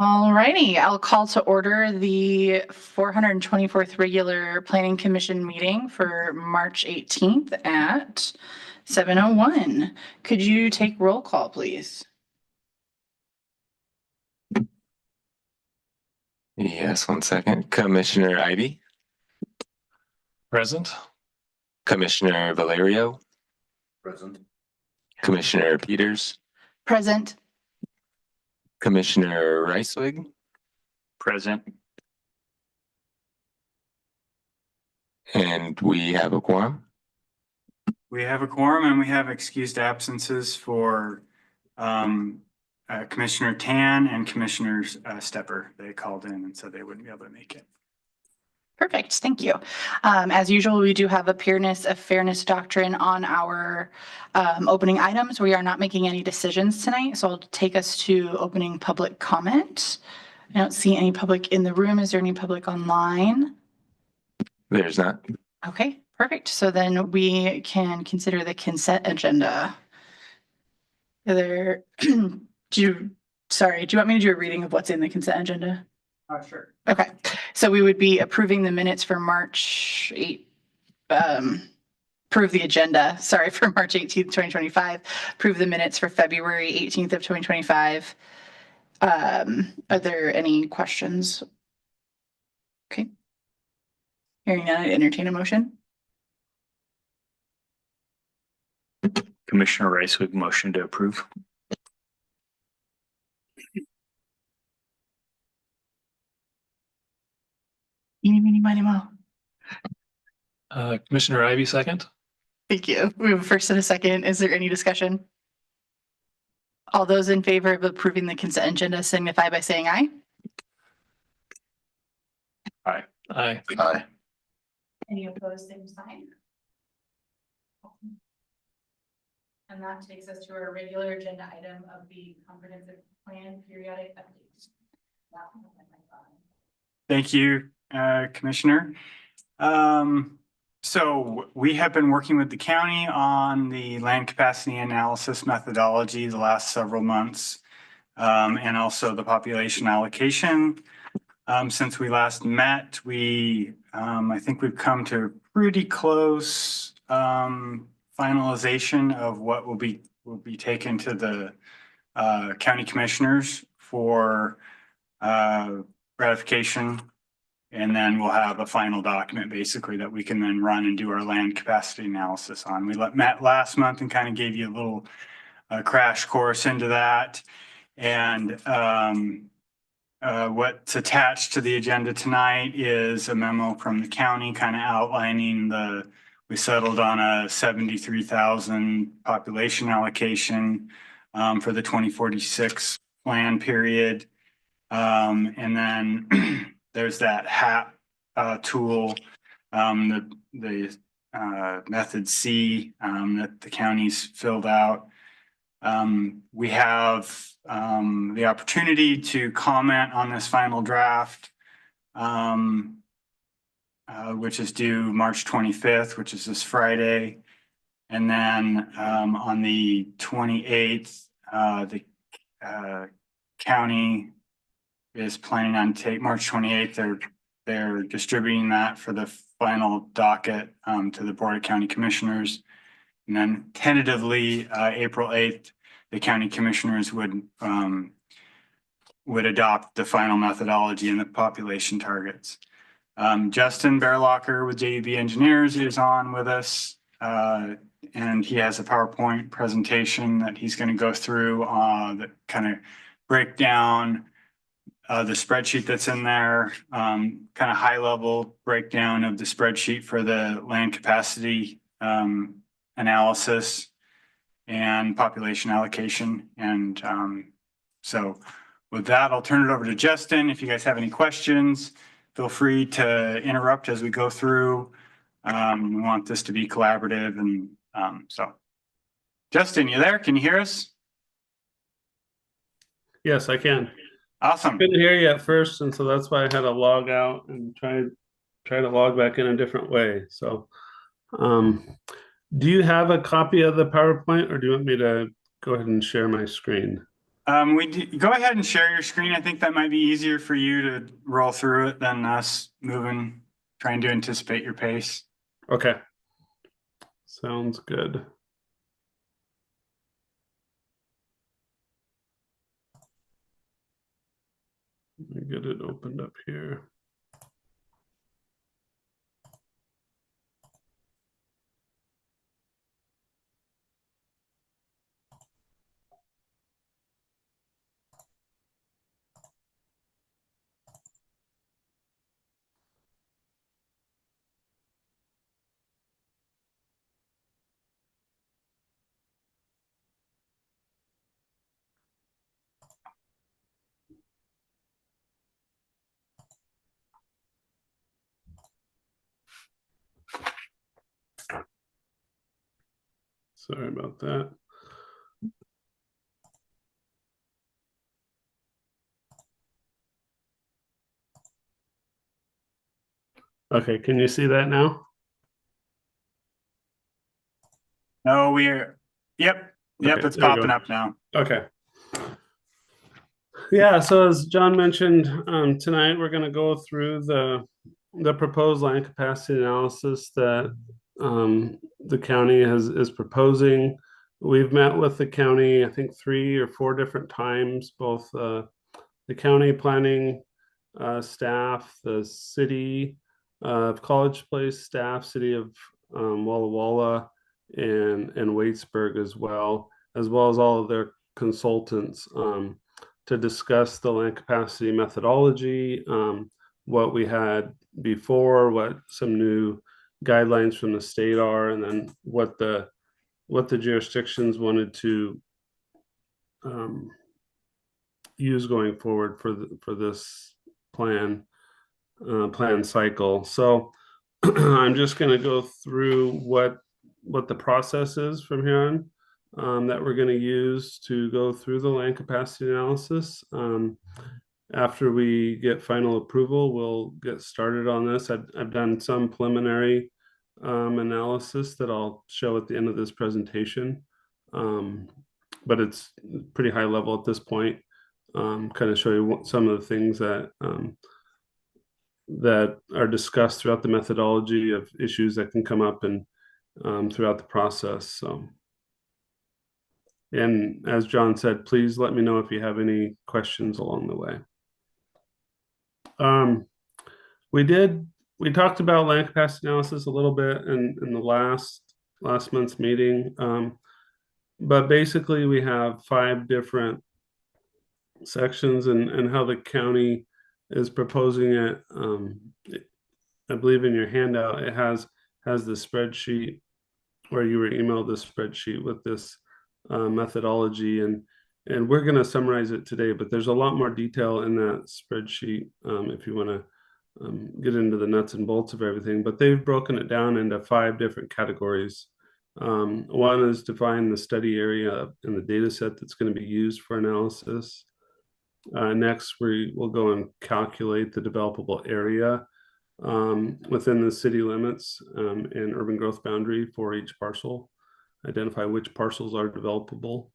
All righty, I'll call to order the 424th regular Planning Commission meeting for March 18th at 7:01. Could you take roll call, please? Yes, 1 second. Commissioner Ivy, Present. Commissioner Valerio, Present. Commissioner Peters, Present. Commissioner Reiswig, Present. and we have a quorum. We have a quorum and we have excused absences for Commissioner Tan and Commissioner Stepper. They called in and said they wouldn't be able to make it. Perfect, thank you. As usual, we do have a fairness doctrine on our opening items. We are not making any decisions tonight, so I'll take us to opening public comment. I don't see any public in the room. Is there any public online? There's not. Okay, perfect. So then we can consider the consent agenda. Do you want me to do a reading of what's in the consent agenda? Sure. Okay, so we would be approving the minutes for March 8, approve the agenda, sorry, for March 18th, 2025, approve the minutes for February 18th of 2025. Are there any questions? Okay. Hearing none, I'd entertain a motion. Commissioner Reiswig, motion to approve. Eeny, meeny, miny, moe. Commissioner Ivy, second. Thank you. We have a first and a second. Is there any discussion? All those in favor of approving the consent agenda signify by saying aye. Aye. Aye. Any opposed, same sign. And that takes us to our regular agenda item of the comprehensive plan periodic updates. Thank you, Commissioner. So we have been working with the county on the land capacity analysis methodology the last several months, and also the population allocation. Since we last met, I think we've come to a pretty close finalization of what will be taken to the county commissioners for ratification. And then we'll have a final document basically that we can then run and do our land capacity analysis on. We met last month and kind of gave you a little crash course into that. And what's attached to the agenda tonight is a memo from the county kind of outlining we settled on a 73,000 population allocation for the 2046 plan period. And then there's that HAP tool, the method C that the county's filled out. We have the opportunity to comment on this final draft, which is due March 25th, which is this Friday. And then on the 28th, the county is planning on March 28th. They're distributing that for the final docket to the Board of County Commissioners. And then tentatively, April 8th, the county commissioners would adopt the final methodology and the population targets. Justin Bearlocker with JUB Engineers is on with us, and he has a PowerPoint presentation that he's going to go through that kind of break down the spreadsheet that's in there, kind of high level breakdown of the spreadsheet for the land capacity analysis and population allocation. And so with that, I'll turn it over to Justin. If you guys have any questions, feel free to interrupt as we go through. We want this to be collaborative. And so Justin, you there? Can you hear us? Yes, I can. Awesome. I couldn't hear you at first, and so that's why I had to log out and try to log back in a different way. So do you have a copy of the PowerPoint, or do you want me to go ahead and share my screen? Go ahead and share your screen. I think that might be easier for you to roll through it than us trying to anticipate your pace. Okay. Sounds good. Let me get it opened up here. Sorry about that. Okay, can you see that now? No, yep, Okay, it's there we popping go. up now. Okay. Yeah, so as John mentioned, tonight we're going to go through the proposed land capacity analysis that the county is proposing. We've met with the county, I think 3 or 4 different times, both the county planning staff, the city of College Place staff, city of Walla Walla, and Waitsburg as well as all of their consultants to discuss the land capacity methodology, what we had before, what some new guidelines from the state are, and then what the jurisdictions wanted to use going forward for this plan cycle. So I'm just going to go through what the process is from here on that we're going to use to go through the land capacity analysis. After we get final approval, we'll get started on this. I've done some preliminary analysis that I'll show at the end of this presentation, but it's pretty high level at this point. Kind of show you some of the things that that are discussed throughout the methodology of issues that can come up and throughout the process. So, and as John said, please let me know if you have any questions along the way. We talked about land capacity analysis a little bit in the last month's meeting, but basically we have 5 different sections and how the county is proposing it. I believe in your handout it has the spreadsheet, or you were emailed the spreadsheet with this methodology, and we're going to summarize it today, but there's a lot more detail in that spreadsheet if you want to get into the nuts and bolts of everything. But they've broken it down into 5 different categories. One is define the study area in the data set that's going to be used for analysis. Next, we will go and calculate the developable area within the city limits and urban growth boundary for each parcel. Identify which parcels are developable.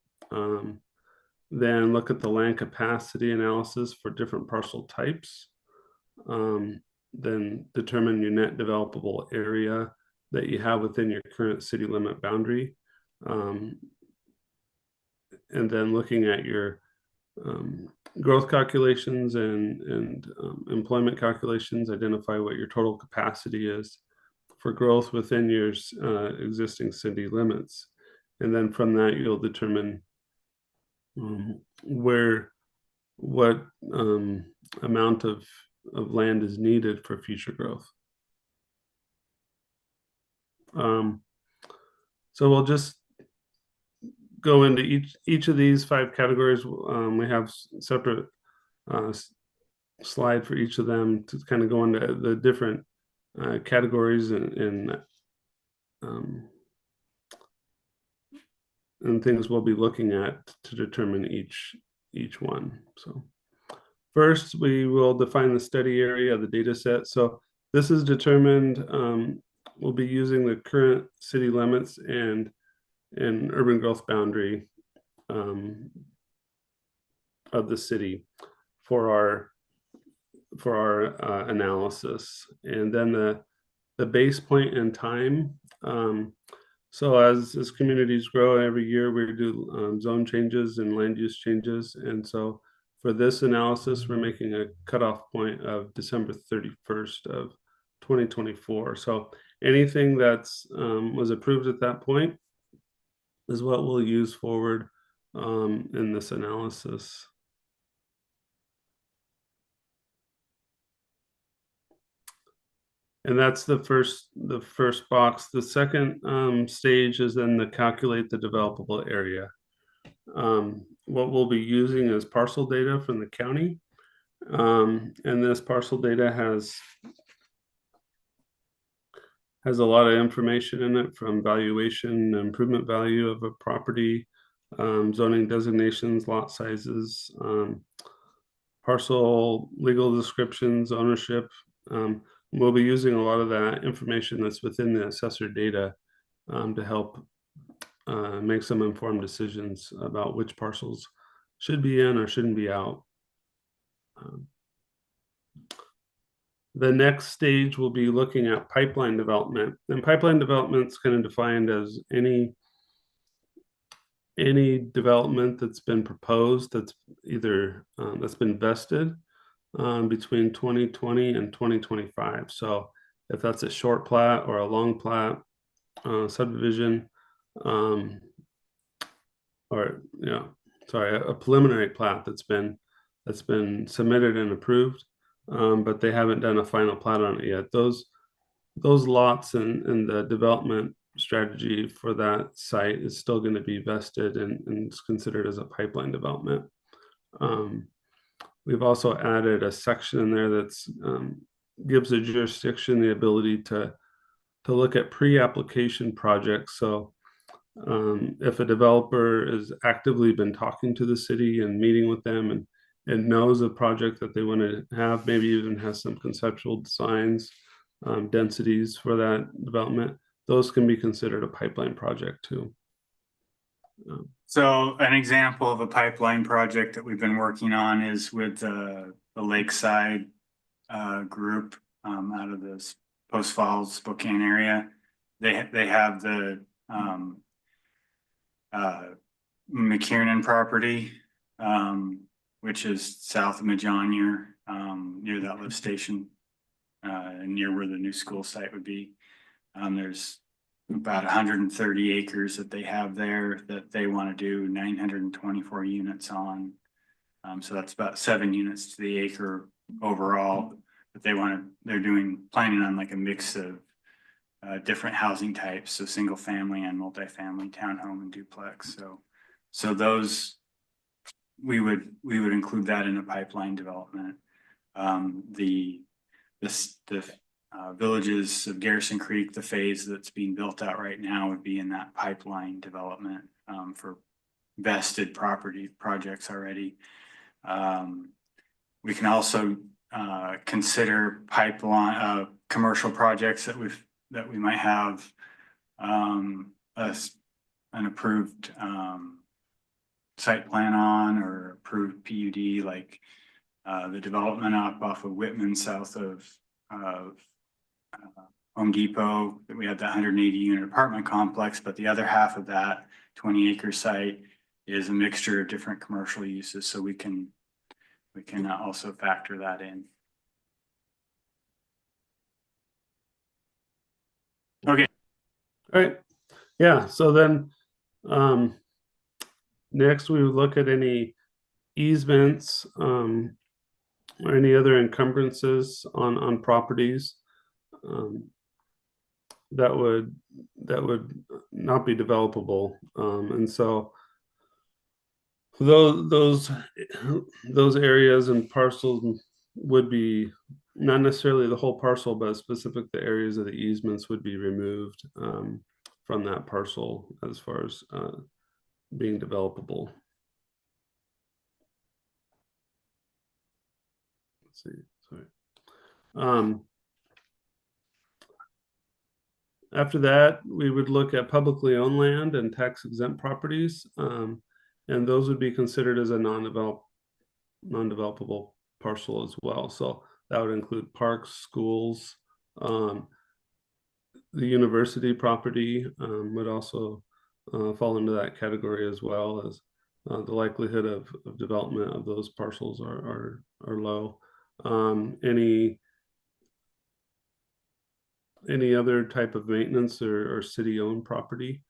Then look at the land capacity analysis for different parcel types. Then determine your net developable area that you have within your current city limit boundary. And then looking at your growth calculations and employment calculations, identify what your total capacity is for growth within your existing city limits. And then from that, you'll determine what amount of land is needed for future growth. So we'll just go into each of these 5 categories. We have separate slide for each of them to kind of go into the different categories and things we'll be looking at to determine each one. So first, we will define the study area of the data set. So this is determined. We'll be using the current city limits and urban growth boundary of the city for our analysis. And then the base point in time. So as communities grow every year, we do zone changes and land use changes. And so for this analysis, we're making a cutoff point of December 31st of 2024. So anything that's was approved at that point is what we'll use forward in this analysis. And that's the first box. The second stage is then to calculate the developable area. What we'll be using is parcel data from the county. And this parcel data has a lot of information in it, from valuation, improvement value of a property, zoning designations, lot sizes, parcel legal descriptions, ownership. We'll be using a lot of that information that's within the assessor data to help make some informed decisions about which parcels should be in or shouldn't be out. The next stage will be looking at pipeline development, and pipeline development is kind of defined as any development that's been proposed that's either that's been vested between 2020 and 2025. So if that's a short plat or a long plat subdivision, or a preliminary plat that's been submitted and approved, but they haven't done a final plat on it yet. Those lots and the development strategy for that site is still going to be vested and it's considered as a pipeline development. We've also added a section in there that's gives a jurisdiction the ability to look at pre-application projects. So if a developer has actively been talking to the city and meeting with them and knows a project that they want to have, maybe even has some conceptual designs, densities for that development, those can be considered a pipeline project too. So an example of a pipeline project that we've been working on is with the Lakeside group out of the Post Falls, Spokane area. They have the McKiernan property, which is south of Majonier, near that lift station, near where the new school site would be. There's about 130 acres that they have there that they want to do 924 units on. So that's about 7 units to the acre overall. But they're planning on like a mix of different housing types, so single family and multifamily, townhome and duplex. So those we would include that in a pipeline development. The villages of Garrison Creek, the phase that's being built out right now, would be in that pipeline development for vested property projects already. We can also consider pipeline commercial projects that we might have an approved site plan on, or approved PUD, like the development off of Whitman south of Home Depot, that we have the 180 unit apartment complex, but the other half of that 20 acre site is a mixture of different commercial uses. So we can also factor that in. Okay. All right. Yeah. So then next we would look at any easements or any other encumbrances on properties that would not be developable, and so those areas and parcels would be not necessarily the whole parcel, but specific the areas of the easements would be removed from that parcel as far as being developable. Let's see. Sorry. After that, we would look at publicly owned land and tax exempt properties, and those would be considered as a non-developable parcel as well. So that would include parks, schools. The university property would also fall into that category, as well as the likelihood of development of those parcels are low. Any other type of maintenance or city-owned property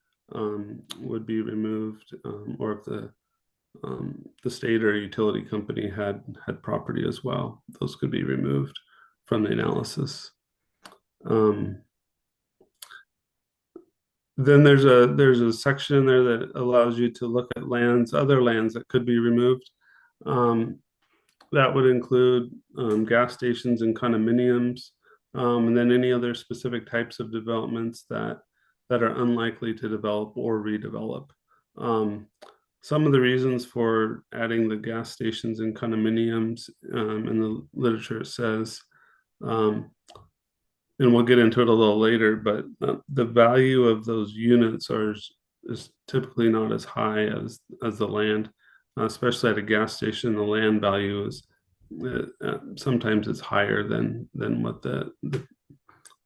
would be removed, or if the state or utility company had property as well, those could be removed from the analysis. Then there's a section in there that allows you to look at other lands that could be removed. That would include gas stations and condominiums, and then any other specific types of developments that are unlikely to develop or redevelop. Some of the reasons for adding the gas stations and condominiums, in the literature, it says, and we'll get into it a little later, but the value of those units is typically not as high as the land, especially at a gas station. The land value is sometimes it's higher than what the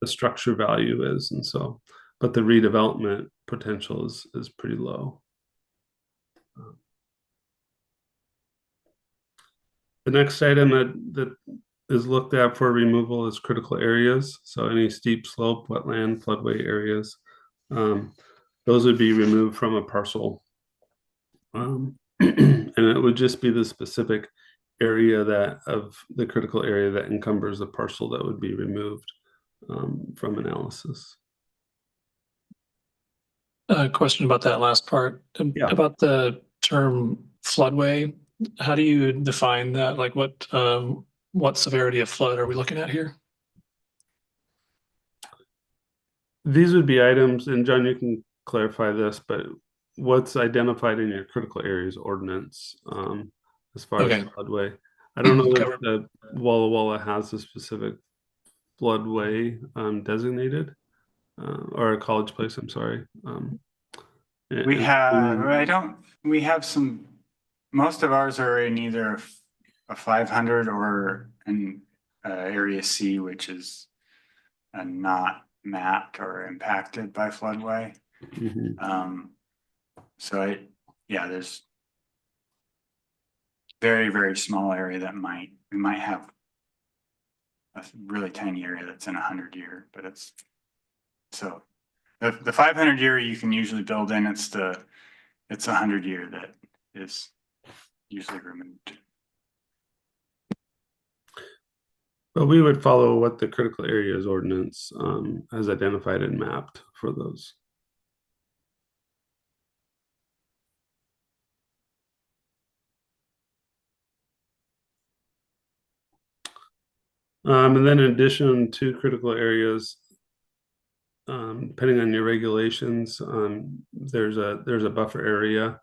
structure value is, and so, but the redevelopment potential is pretty low. The next item that is looked at for removal is critical areas. So any steep slope, wetland, floodway areas, those would be removed from a parcel. And it would just be the specific area of the critical area that encumbers the parcel that would be removed from analysis. Question about that last part. Yeah. About the term floodway. How do you define that? Like what severity of flood are we looking at here? These would be items, and John, you can clarify this, but what's identified in your critical areas ordinance, as far as floodway. I don't know if the Walla Walla has a specific floodway designated, or a college place, I'm sorry. We have some, most of ours are in either a 500 or an area C, which is not mapped or impacted by floodway. So there's very, very small area that we might have a really tiny area that's in 100-year, but it's, so the 500-year you can usually build in, it's 100-year that is usually removed. But we would follow what the critical areas ordinance has identified and mapped for those. And then in addition to critical areas, depending on your regulations, there's a buffer area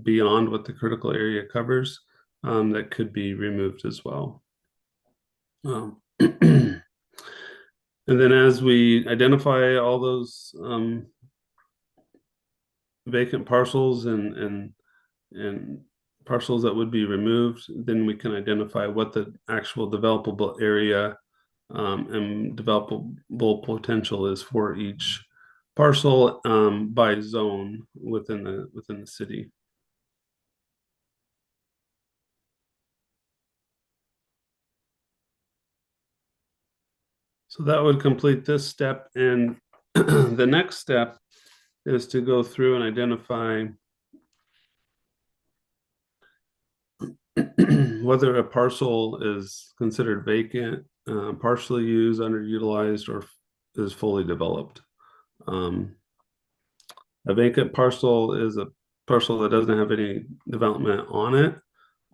beyond what the critical area covers that could be removed as well. And then as we identify all those vacant parcels and parcels that would be removed, then we can identify what the actual developable area and developable potential is for each parcel by zone within the city. So that would complete this step, and the next step is to go through and identify whether a parcel is considered vacant, partially used, underutilized, or is fully developed. A vacant parcel is a parcel that doesn't have any development on it,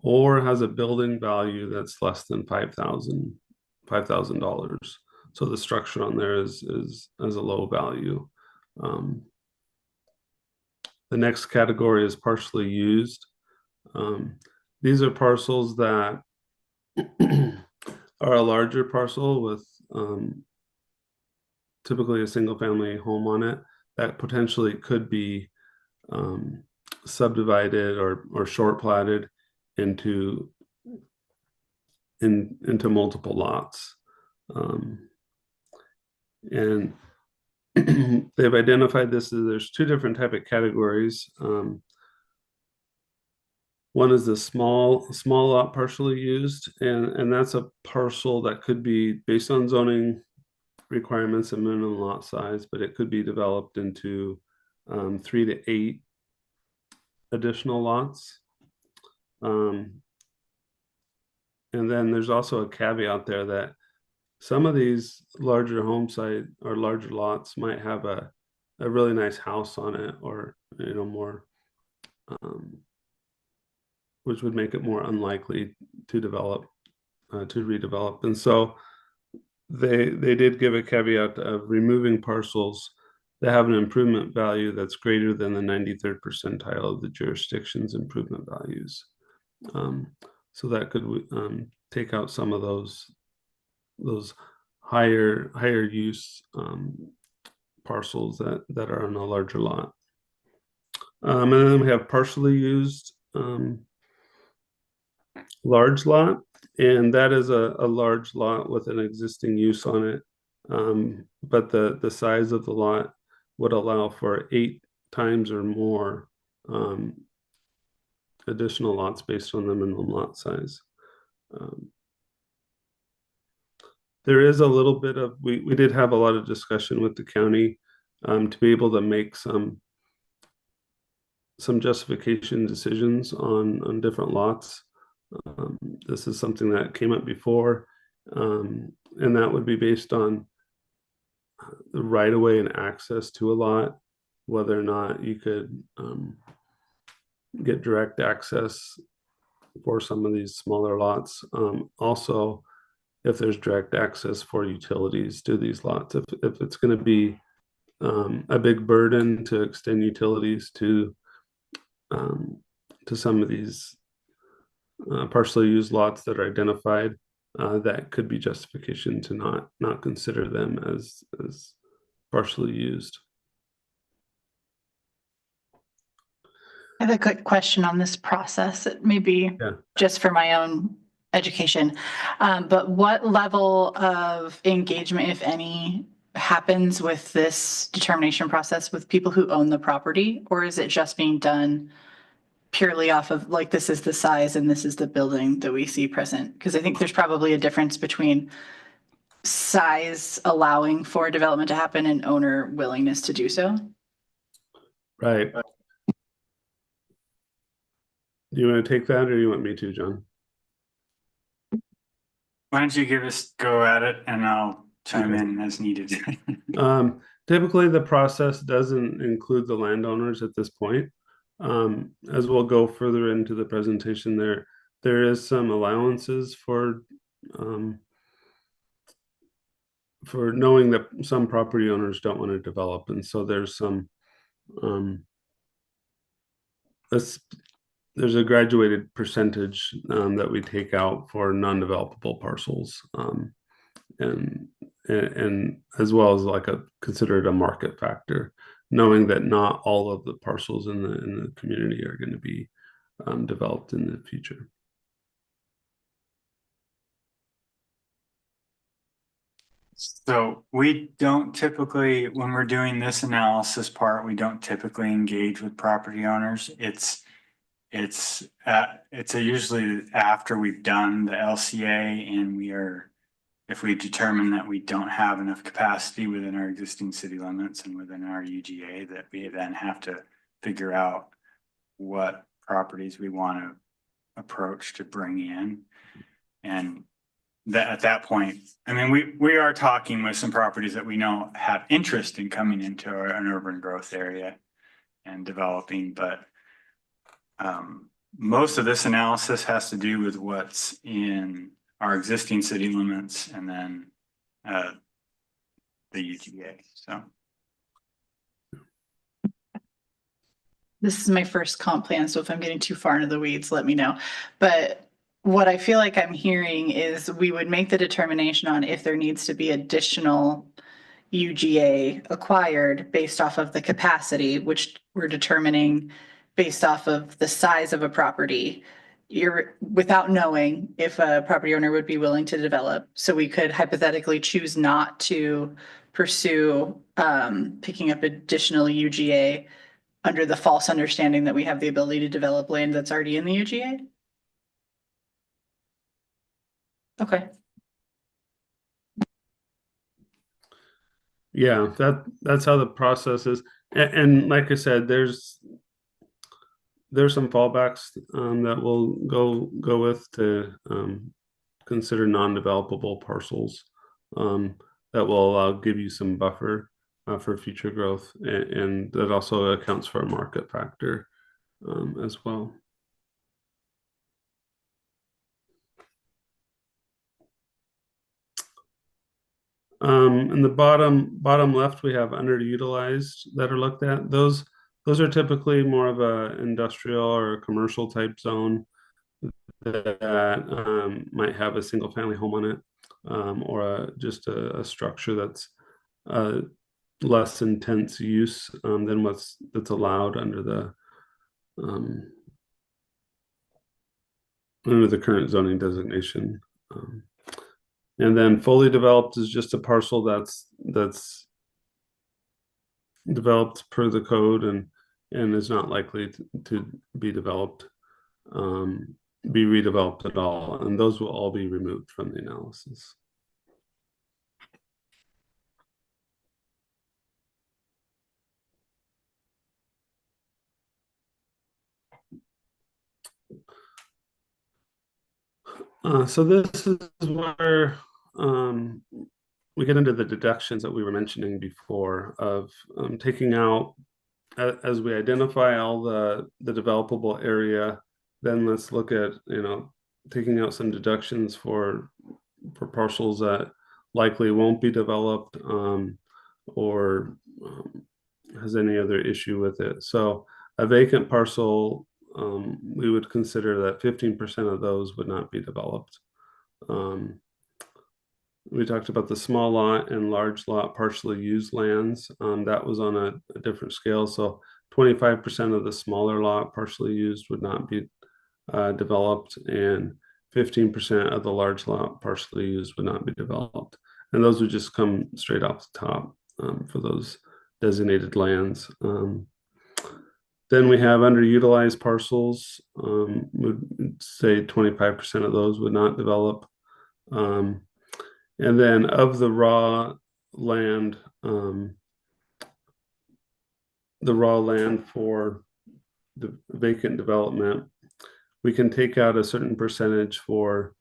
or has a building value that's less than $5,000. So the structure on there is a low value. The next category is partially used. These are parcels that are a larger parcel with typically a single family home on it that potentially could be subdivided or short platted into into multiple lots. And they've identified this as there's two different type of categories. One is the small lot partially used, and that's a parcel that could be based on zoning requirements and minimum lot size, but it could be developed into 3 to 8 additional lots. And then there's also a caveat there that some of these larger home site or larger lots might have a really nice house on it, or more, which would make it more unlikely to redevelop. And so they did give a caveat of removing parcels that have an improvement value that's greater than the 93rd percentile of the jurisdiction's improvement values. So that could take out some of those higher use parcels that are on a larger lot. And then we have partially used large lot, and that is a large lot with an existing use on it. But the size of the lot would allow for 8 times or more additional lots based on the minimum lot size. There is a little bit of, we did have a lot of discussion with the county to be able to make some justification decisions on different lots. This is something that came up before, and that would be based on the right of way and access to a lot, whether or not you could get direct access for some of these smaller lots. Also, if there's direct access for utilities to these lots, if it's going to be a big burden to extend utilities to some of these partially used lots that are identified, that could be justification to not consider them as partially used. I have a quick question on this process. It may be just for my own education, but what level of engagement, if any, happens with this determination process with people who own the property? Or is it just being done purely off of like, this is the size and this is the building that we see present? Because I think there's probably a difference between size allowing for development to happen and owner willingness to do so. Right. Do you want to take that, or you want me to, John? Why don't you give us a go at it, and I'll chime in as needed. Typically, the process doesn't include the landowners at this point. As we'll go further into the presentation, there is some allowances for knowing that some property owners don't want to develop, and so there's some there's a graduated percentage that we take out for non-developable parcels, and as well as like considered a market factor, knowing that not all of the parcels in the community are going to be developed in the future. So we don't typically, when we're doing this analysis part, we don't typically engage with property owners. It's usually after we've done the LCA and if we determine that we don't have enough capacity within our existing city limits and within our UGA, that we then have to figure out what properties we want to approach to bring in. And that at that point, I mean, we are talking with some properties that we know have interest in coming into an urban growth area and developing, but most of this analysis has to do with what's in our existing city limits and then the UGA. So this is my first comp plan, so if I'm getting too far into the weeds, let me know. But what I feel like I'm hearing is we would make the determination on if there needs to be additional UGA acquired based off of the capacity, which we're determining based off of the size of a property. you're without knowing if a property owner would be willing to develop. So we could hypothetically choose not to pursue picking up additional UGA under the false understanding that we have the ability to develop land that's already in the UGA. Okay. Yeah, that's how the process is. And like I said, there's some fallbacks that we'll go with to consider non-developable parcels that will give you some buffer for future growth, and that also accounts for a market factor as well. In the bottom left, we have underutilized that are looked at. Those are typically more of a industrial or a commercial type zone that might have a single family home on it, or just a structure that's less intense use than that's allowed under the current zoning designation. And then fully developed is just a parcel that's developed per the code and is not likely to be developed, be redeveloped at all. And those will all be removed from the analysis. So this is where we get into the deductions that we were mentioning before of taking out, as we identify all the developable area, then let's look at, taking out some deductions for parcels that likely won't be developed or has any other issue with it. So a vacant parcel, we would consider that 15% of those would not be developed. We talked about the small lot and large lot partially used lands. That was on a different scale. So 25% of the smaller lot partially used would not be developed, and 15% of the large lot partially used would not be developed. And those would just come straight off the top for those designated lands. Then we have underutilized parcels. Would say 25% of those would not develop. And then of the raw land, for the vacant development, we can take out a certain percentage for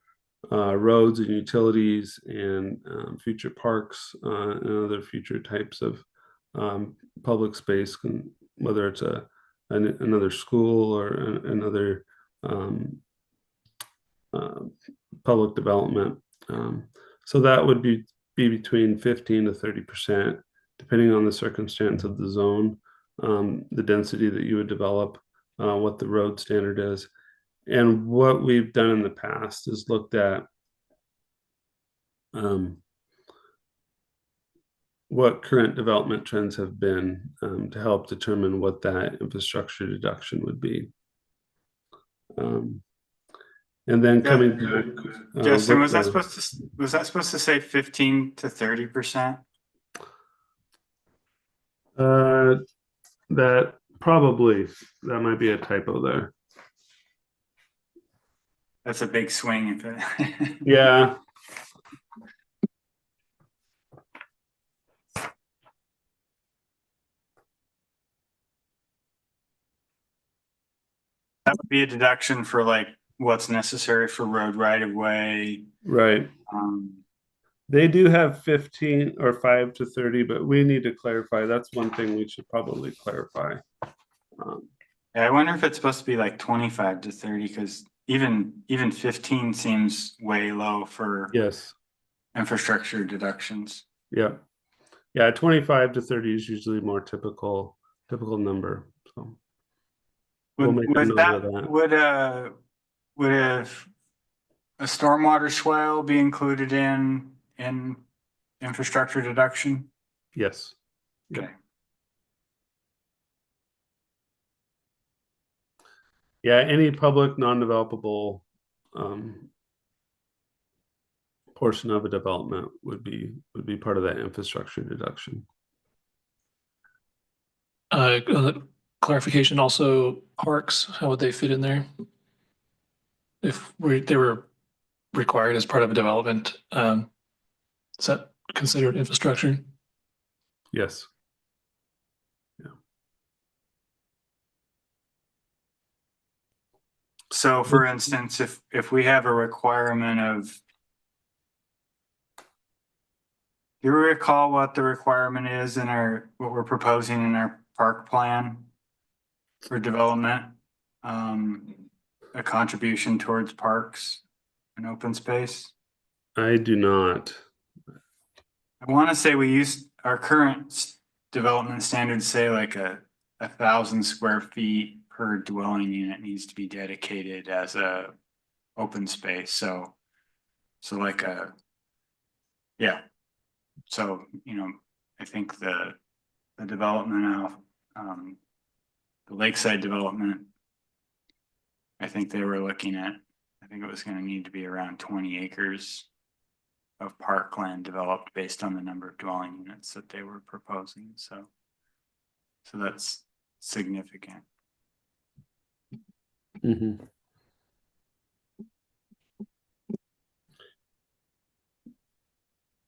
roads and utilities and future parks and other future types of public space, whether it's another school or another public development. So that would be between 15 to 30%, depending on the circumstance of the zone, the density that you would develop, what the road standard is. And what we've done in the past is looked at what current development trends have been to help determine what that infrastructure deduction would be. And then coming back, Justin, was that supposed to say 15 to 30%? That might be a typo there. That's a big swing. Yeah. That would be a deduction for like what's necessary for road right of way. Right. They do have 15 or 5 to 30, but we need to clarify. That's one thing we should probably clarify. Yeah, I wonder if it's supposed to be like 25 to 30, because even 15 seems way low for infrastructure deductions. Yeah. 25 to 30 is usually more typical number. So would a stormwater swale be included in infrastructure deduction? Yes. Okay. Yeah, any public non-developable portion of a development would be part of that infrastructure deduction. Clarification also, parks, how would they fit in there? If they were required as part of a development, is that considered infrastructure? Yes. So for instance, if we have a requirement of, do you recall what the requirement is in what we're proposing in our park plan for development? A contribution towards parks and open space? I do not. I want to say we use our current development standards say like 1,000 square feet per dwelling unit needs to be dedicated as a open space. So like yeah. So, I think the development of the lakeside development, I think they were looking at, I think it was going to need to be around 20 acres of parkland developed based on the number of dwelling units that they were proposing. So that's significant. Mhm.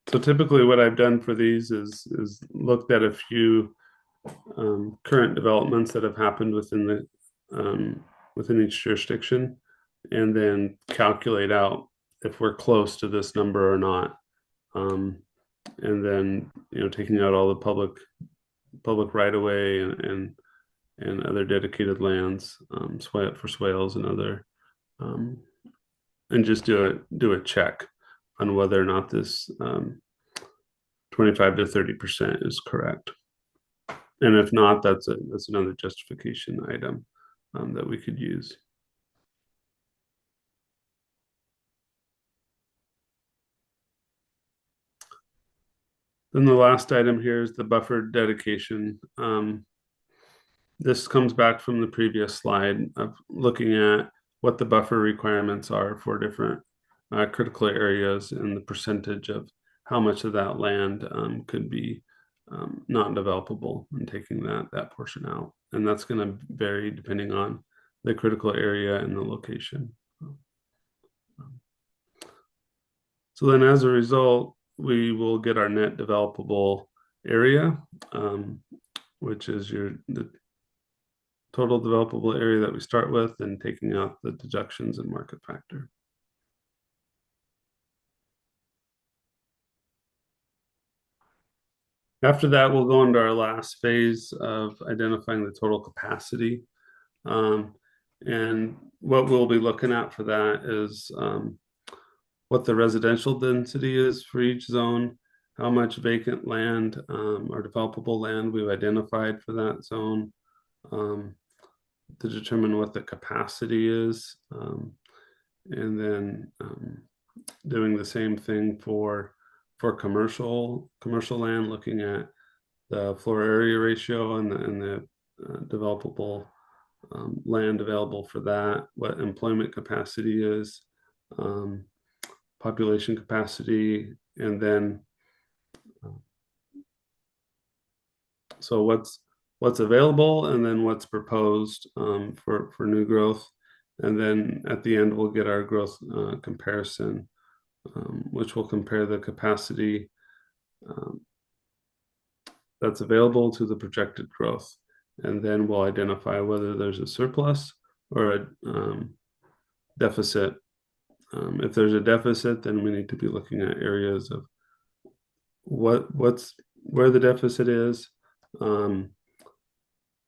So typically what I've done for these is looked at a few current developments that have happened within each jurisdiction, and then calculate out if we're close to this number or not. And then, taking out all the public right of way and other dedicated lands, for swales and other, and just do a check on whether or not this 25 to 30% is correct. And if not, that's another justification item that we could use. Then the last item here is the buffer dedication. This comes back from the previous slide of looking at what the buffer requirements are for different critical areas and the percentage of how much of that land could be not developable, and taking that portion out. And that's going to vary depending on the critical area and the location. So then as a result, we will get our net developable area, which is the total developable area that we start with, and taking out the deductions and market factor. After that, we'll go into our last phase of identifying the total capacity. And what we'll be looking at for that is what the residential density is for each zone, how much vacant land or developable land we've identified for that zone, to determine what the capacity is, and then doing the same thing for commercial land, looking at the floor area ratio and the developable land available for that, what employment capacity is, population capacity, and then so what's available, and then what's proposed for new growth. And then at the end, we'll get our growth comparison, which will compare the capacity that's available to the projected growth. And then we'll identify whether there's a surplus or a deficit. If there's a deficit, then we need to be looking at areas of where the deficit is,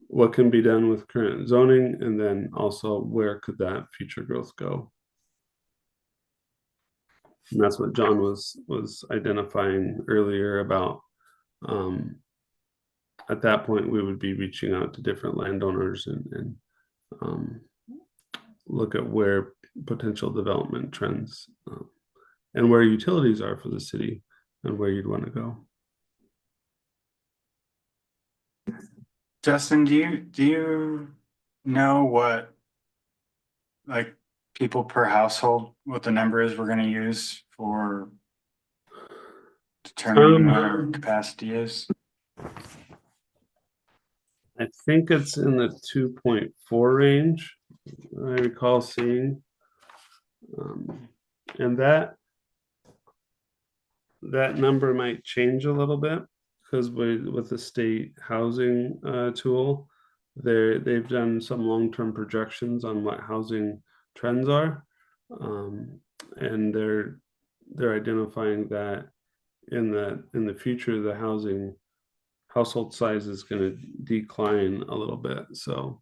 what can be done with current zoning, and then also where could that future growth go. And that's what John was identifying earlier about. At that point, we would be reaching out to different landowners and look at where potential development trends and where utilities are for the city and where you'd want to go. Justin, do you know what like people per household, what the number is we're gonna use for determining what our capacity is? I think it's in the 2.4 range, I recall seeing. And that number might change a little bit because with the state housing tool, they've done some long-term projections on what housing trends are. And they're identifying that in the future, the household size is going to decline a little bit. So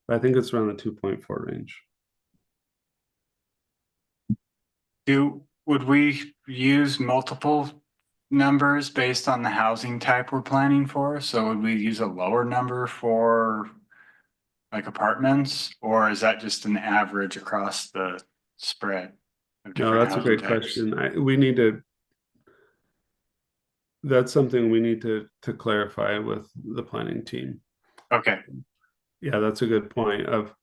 I think it's around the 2.4 range. Would we use multiple numbers based on the housing type we're planning for? So would we use a lower number for like apartments, or is that just an average across the spread? of No, different that's a housing great types? question. That's something we need to clarify with the planning team. Okay, Yeah, that's a good point of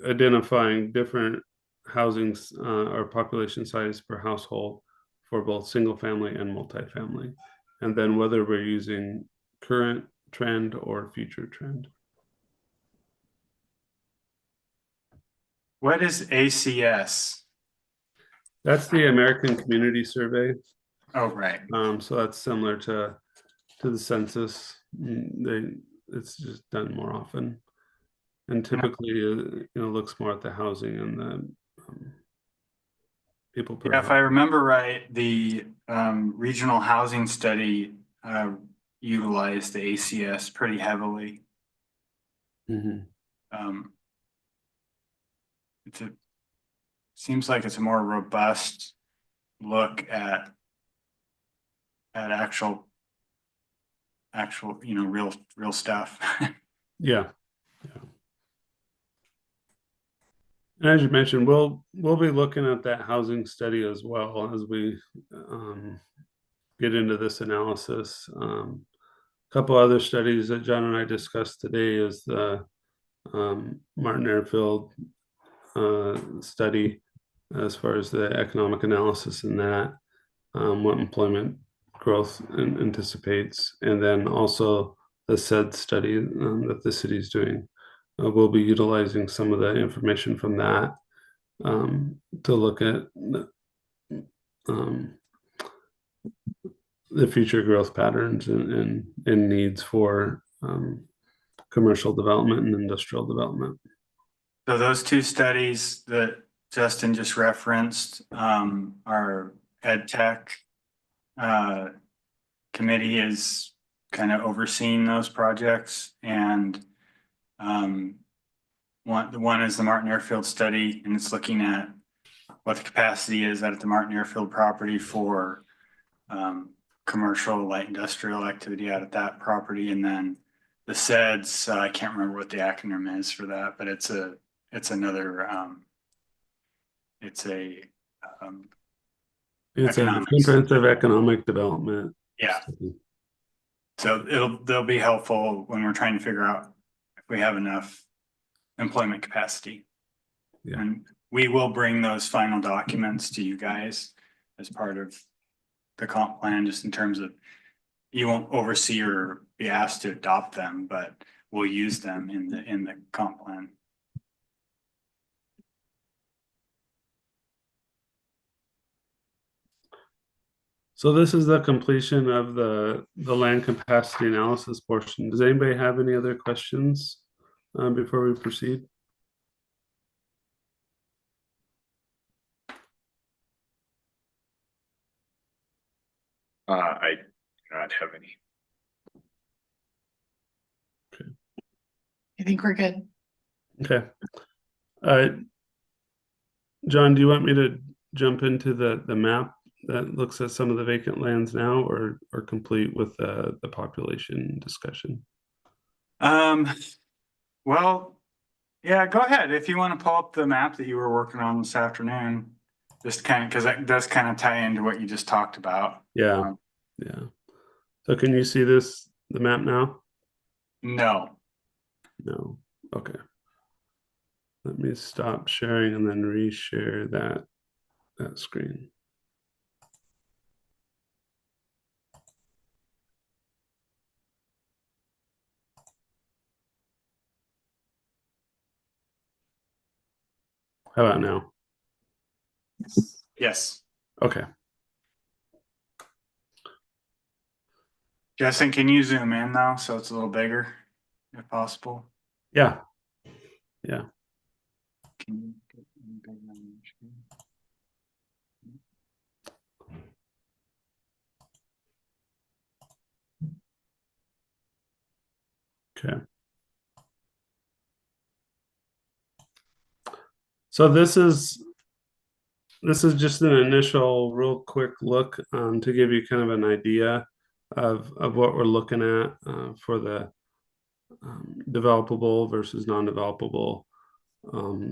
identifying different housings or population size per household for both single family and multifamily. And then whether we're using current trend or future trend. what is ACS? That's the American Community Survey. Oh, right. So that's similar to the census. It's just done more often, and typically, looks more at the housing and the people per Yeah, if house. I remember right, the regional housing study utilized the ACS pretty heavily. Mhm. Seems like it's a more robust look at actual, real stuff. Yeah. And as you mentioned, we'll be looking at that housing study as well as we get into this analysis. A couple other studies that John and I discussed today is the Martin Airfield study as far as the economic analysis in that, what employment growth anticipates, and then also the SED study that the city is doing. We'll be utilizing some of the information from that to look at the future growth patterns and needs for commercial development and industrial development. So those two studies that Justin just referenced, our ed tech committee is kind of overseeing those projects, and one is the Martin Airfield study, and it's looking at what the capacity is at the Martin Airfield property for commercial light industrial activity out at that property. And then the SEDS, I can't remember what the acronym is for that, but it's a comprehensive economic development. Yeah. So they'll be helpful when we're trying to figure out if we have enough employment capacity. Yeah. And we will bring those final documents to you guys as part of the comp plan, just in terms of, you won't oversee or be asked to adopt them, but we'll use them in the comp plan. So this is the completion of the land capacity analysis portion. Does anybody have any other questions before we proceed? I do not have any. I think we're good. Okay. John, do you want me to jump into the map that looks at some of the vacant lands now, or complete with the population discussion? Well, yeah, go ahead. If you want to pull up the map that you were working on this afternoon, just kind of, because that does kind of tie into what you just talked about. Yeah. Yeah. So can you see the map now? No. No. Okay. Let me stop sharing and then reshare that screen. How about now? Yes. Okay. Justin, can you zoom in now so it's a little bigger if possible? Yeah. Yeah. Can you get any bigger on your screen? Okay. So this is just an initial real quick look to give you kind of an idea of what we're looking at for the developable versus non-developable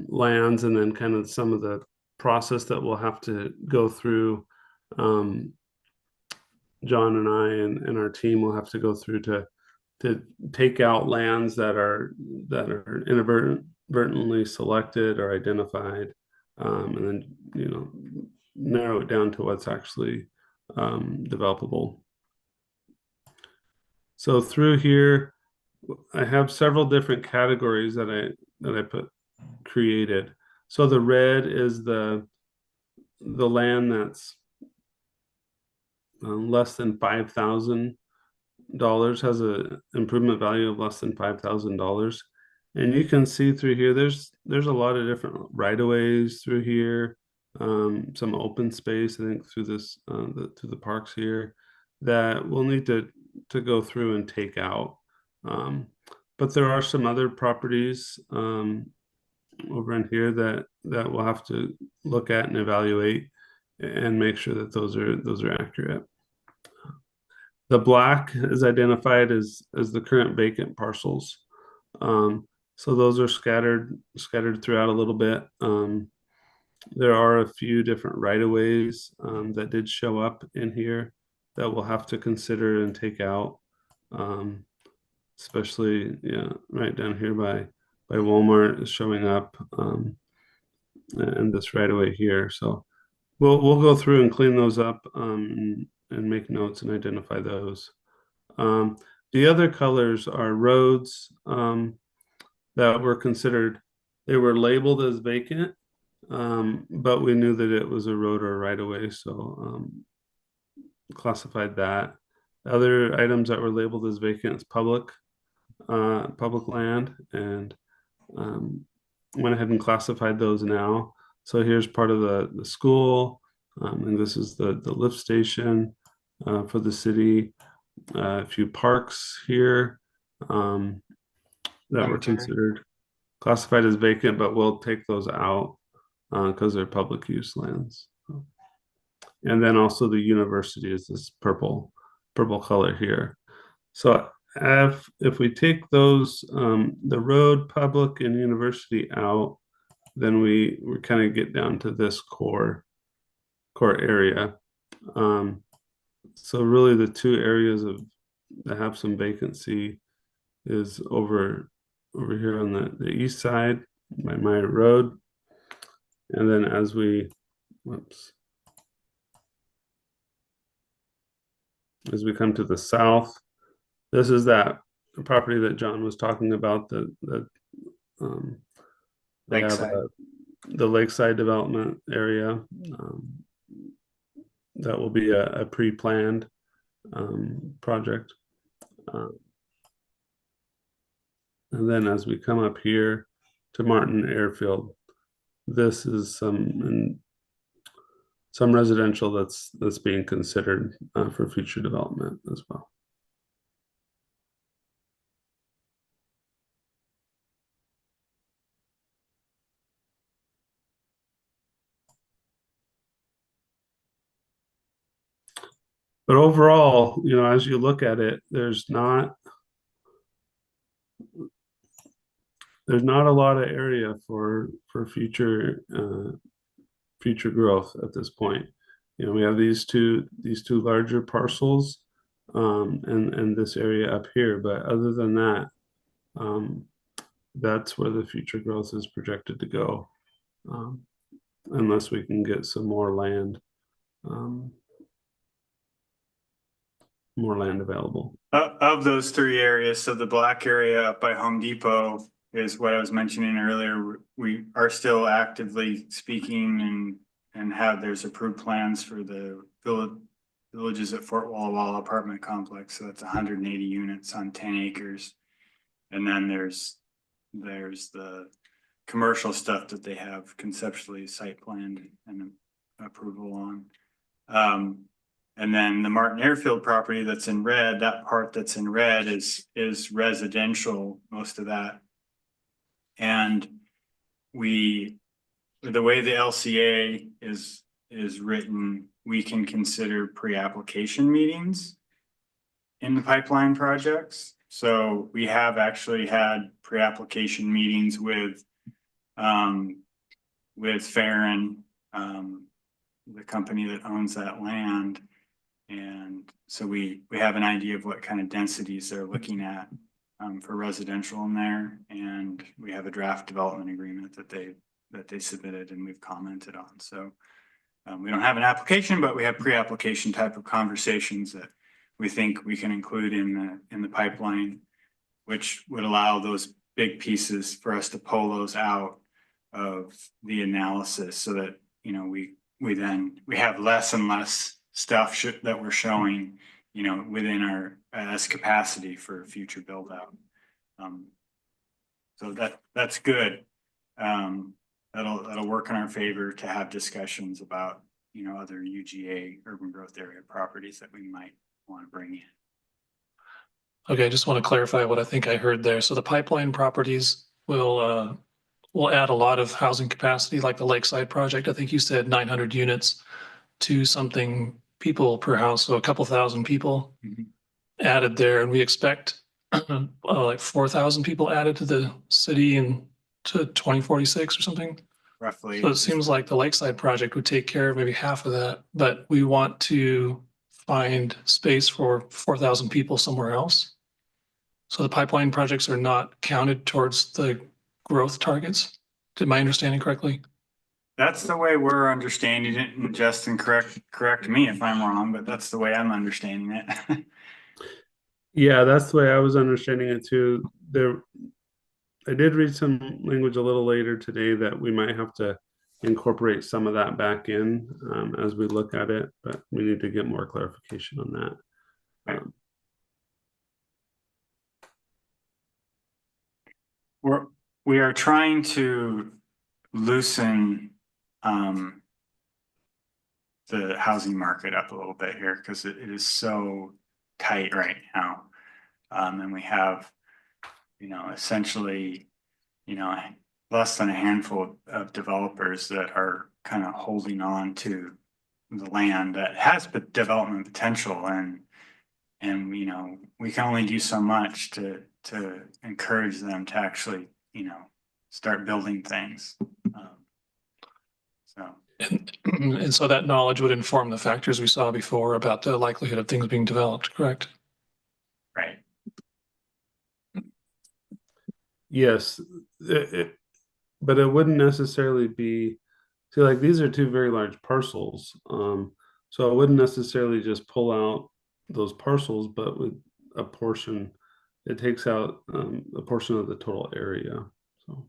lands, and then kind of some of the process that we'll have to go through. John and I and our team will have to go through to take out lands that are inadvertently selected or identified, and then narrow it down to what's actually developable. So through here, I have several different categories that I put created. So the red is the land that's less than $5,000, has a improvement value of less than $5,000. And you can see through here, there's a lot of different right-of-ways through here, some open space, I think, through this through the parks here that we'll need to go through and take out. But there are some other properties over in here that we'll have to look at and evaluate and make sure that those are accurate. The black is identified as the current vacant parcels. So those are scattered throughout a little bit. There are a few different right-of-ways that did show up in here that we'll have to consider and take out, especially right down here by Walmart is showing up, and this right-of-way here. So we'll go through and clean those up and make notes and identify those. The other colors are roads that were considered, they were labeled as vacant, but we knew that it was a road or a right-of-way, so classified that. Other items that were labeled as vacant is public land, and went ahead and classified those now. So here's part of the school, and this is the lift station for the city. A few parks here that were considered classified as vacant, but we'll take those out because they're public use lands. And then also the university is this purple color here. So if we take those, the road, public, and university out, then we kind of get down to this core area. So really the two areas that have some vacancy is over here on the east side by my road. And then as we come to the south, this is that property that John was talking about, the lakeside development area. That will be a pre-planned project. And then as we come up here to Martin Airfield, this is some residential that's being considered for future development as well. But overall, as you look at it, there's not a lot of area for future growth at this point. We have these two larger parcels, and this area up here. But other than that, that's where the future growth is projected to go. Unless we can get some more land available. Of those three areas, so the black area up by Home Depot is what I was mentioning earlier. We are still actively speaking and there's approved plans for the villages at Fort Walla Walla apartment complex. So that's 180 units on 10 acres. And then there's the commercial stuff that they have conceptually site planned and approval on. And then the Martin Airfield property that's in red, that part that's in red is residential, most of that. And the way the LCA is written, we can consider pre-application meetings in the pipeline projects. So we have actually had pre-application meetings with Farron, the company that owns that land. And so we have an idea of what kind of densities they're looking at for residential in there. And we have a draft development agreement that they submitted and we've commented on. So we don't have an application, but we have pre-application type of conversations that we think we can include in the pipeline, which would allow those big pieces for us to pull those out of the analysis so that, you know, we have less and less stuff that we're showing, you know, within our as capacity for future build out. So that's good. That'll work in our favor to have discussions about, you know, other UGA urban growth area properties that we might want to bring in. Okay, I just want to clarify what I think I heard there. So the pipeline properties will add a lot of housing capacity, like the Lakeside project. I think you said 900 units to something people per house, so a couple thousand people added there, and we expect like 4,000 people added to the city to 2046 or something. Roughly. So it seems like the Lakeside project would take care of maybe half of that, but we want to find space for 4,000 people somewhere else. So the pipeline projects are not counted towards the growth targets. Did my understanding correctly? That's the way we're understanding it, and Justin, correct me if I'm wrong, but that's the way I'm understanding it. Yeah, that's the way I was understanding it too. I did read some language a little later today that we might have to incorporate some of that back in as we look at it, but we need to get more clarification on that. We are trying to loosen the housing market up a little bit here because it is so tight right now. And we have, you know, essentially, you know, less than a handful of developers that are kind of holding on to the land that has development potential, and you know, we can only do so much to encourage them to actually, you know, start building things. And so that knowledge would inform the factors we saw before about the likelihood of things being developed, correct? Right. Yes, but it wouldn't necessarily be, see, like these are two very large parcels. So I wouldn't necessarily just pull out those parcels, but with a portion, it takes out a portion of the total area. So,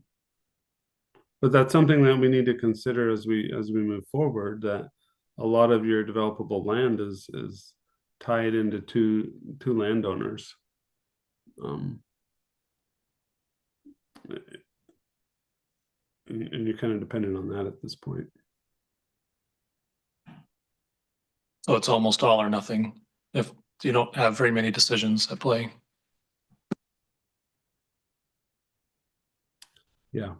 but that's something that we need to consider as we move forward, that a lot of your developable land is tied into two landowners. And you're kind of dependent on that at this point. So it's almost all or nothing if you don't have very many decisions at play. Yeah.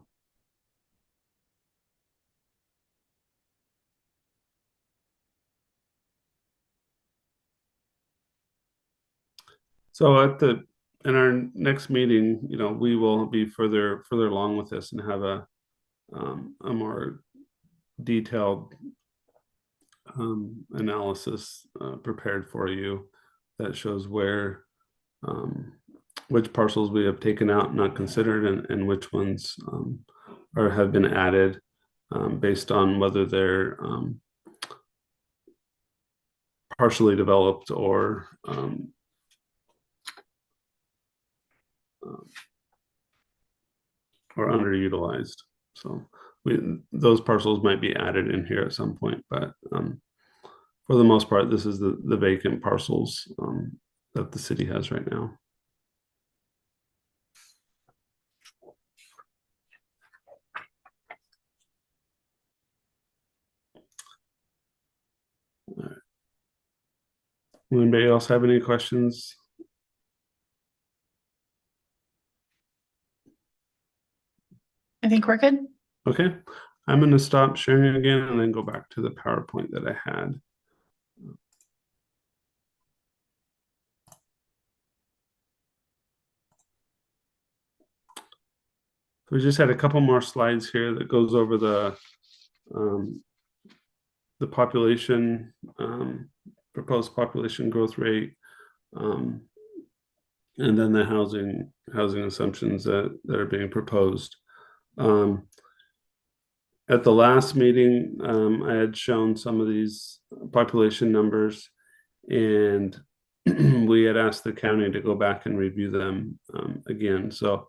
So in our next meeting, you know, we will be further along with this and have a more detailed analysis prepared for you that shows where which parcels we have taken out, not considered, and which ones or have been added based on whether they're partially developed or underutilized. So those parcels might be added in here at some point, but for the most part, this is the vacant parcels that the city has right now. All right. Anybody else have any questions? I think we're good. Okay, I'm going to stop sharing again and then go back to the PowerPoint that I had. We just had a couple more slides here that goes over the population, proposed population growth rate, and then the housing assumptions that are being proposed. At the last meeting, I had shown some of these population numbers, and we had asked the county to go back and review them again. So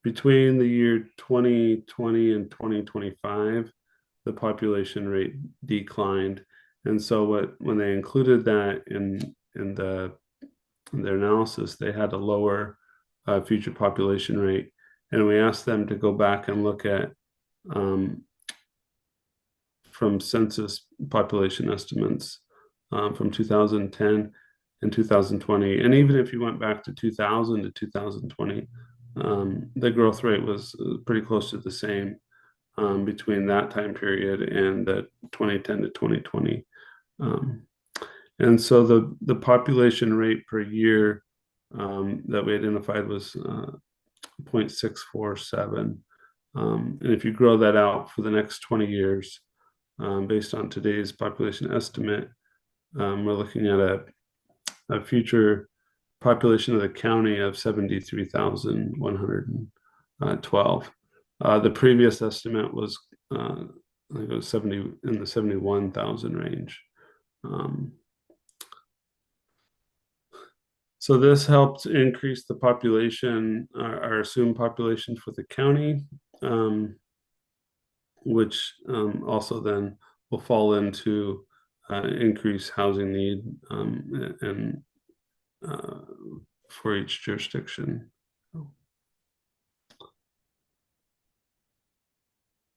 between the year 2020 and 2025, the population rate declined. And so when they included that in their analysis, they had a lower future population rate. And we asked them to go back and look at from census population estimates from 2010 and 2020. And even if you went back to 2000 to 2020, the growth rate was pretty close to the same between that time period and the 2010 to 2020. And so the population rate per year that we identified was 0.647. And if you grow that out for the next 20 years, based on today's population estimate, we're looking at a future population of the county of 73,112. The previous estimate was, I think it was in the 71,000 range. So this helped increase the population, our assumed population for the county, which also then will fall into increased housing need and for each jurisdiction.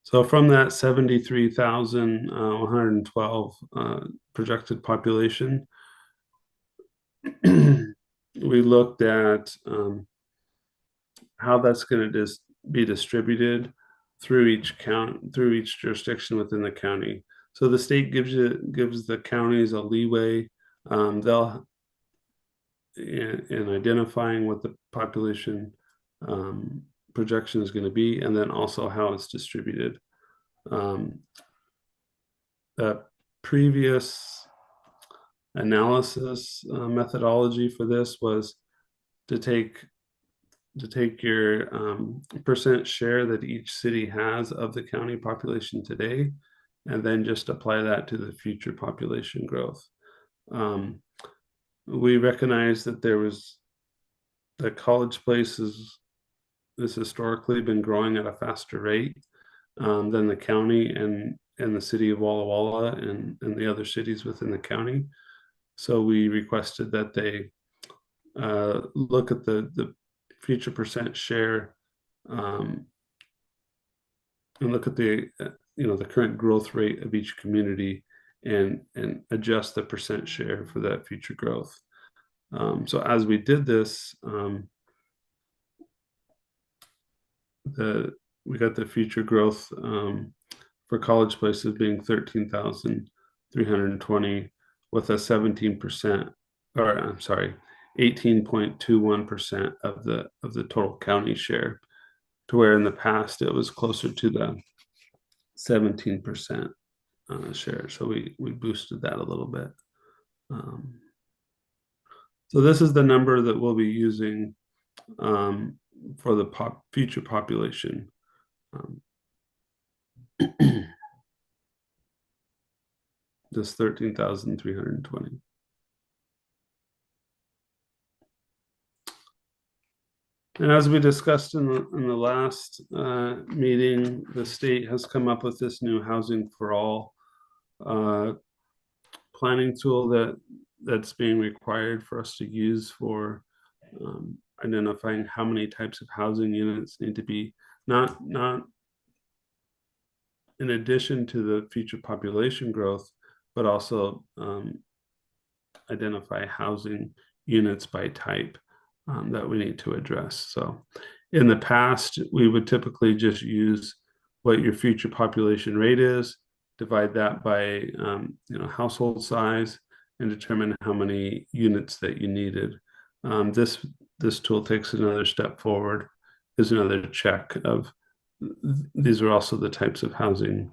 So from that 73,112 projected population, we looked at how that's going to be distributed through each jurisdiction within the county. So the state gives the counties a leeway. They'll in identifying what the population projection is going to be, and then also how it's distributed. The previous analysis methodology for this was to take your percent share that each city has of the county population today, and then just apply that to the future population growth. We recognize that that College Place has historically been growing at a faster rate than the county and the city of Walla Walla and the other cities within the county. So we requested that they look at the future percent share and look at the current growth rate of each community and adjust the percent share for that future growth. So as we did this, we got the future growth for College Places being 13,320 with a 18.21% of the total county share, to where in the past it was closer to the 17% share. So we boosted that a little bit. So this is the number that we'll be using for the future population. Just 13,320. And as we discussed in the last meeting, the state has come up with this new Housing for All planning tool that's being required for us to use for identifying how many types of housing units need to be not in addition to the future population growth, but also identify housing units by type that we need to address. So in the past, we would typically just use what your future population rate is, divide that by household size, and determine how many units that you needed. This tool takes another step forward, is another check of these are also the types of housing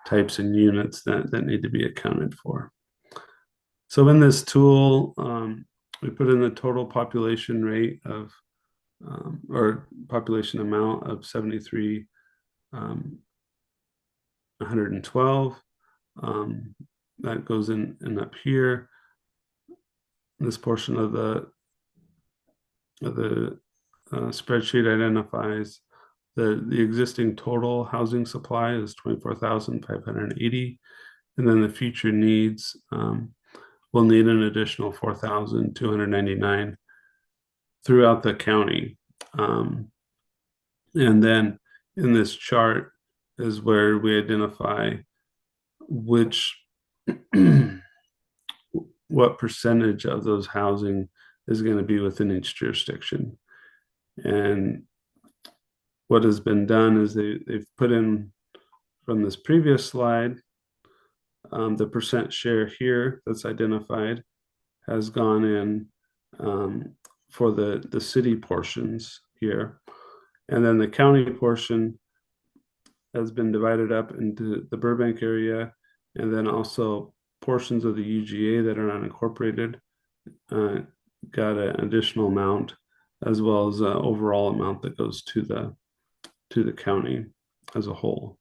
types and units that need to be accounted for. So in this tool, we put in the total population rate of or population amount of 7,112. That goes in up here. This portion of the spreadsheet identifies the existing total housing supply is 24,580, and then the future needs will need an additional 4,299 throughout the county. And then in this chart is where we identify which what percentage of those housing is going to be within each jurisdiction. And what has been done is they've put in from this previous slide, the percent share here that's identified has gone in for the city portions here. And then the county portion has been divided up into the Burbank area, and then also portions of the UGA that are unincorporated got an additional amount, as well as an overall amount that goes to the county as a whole.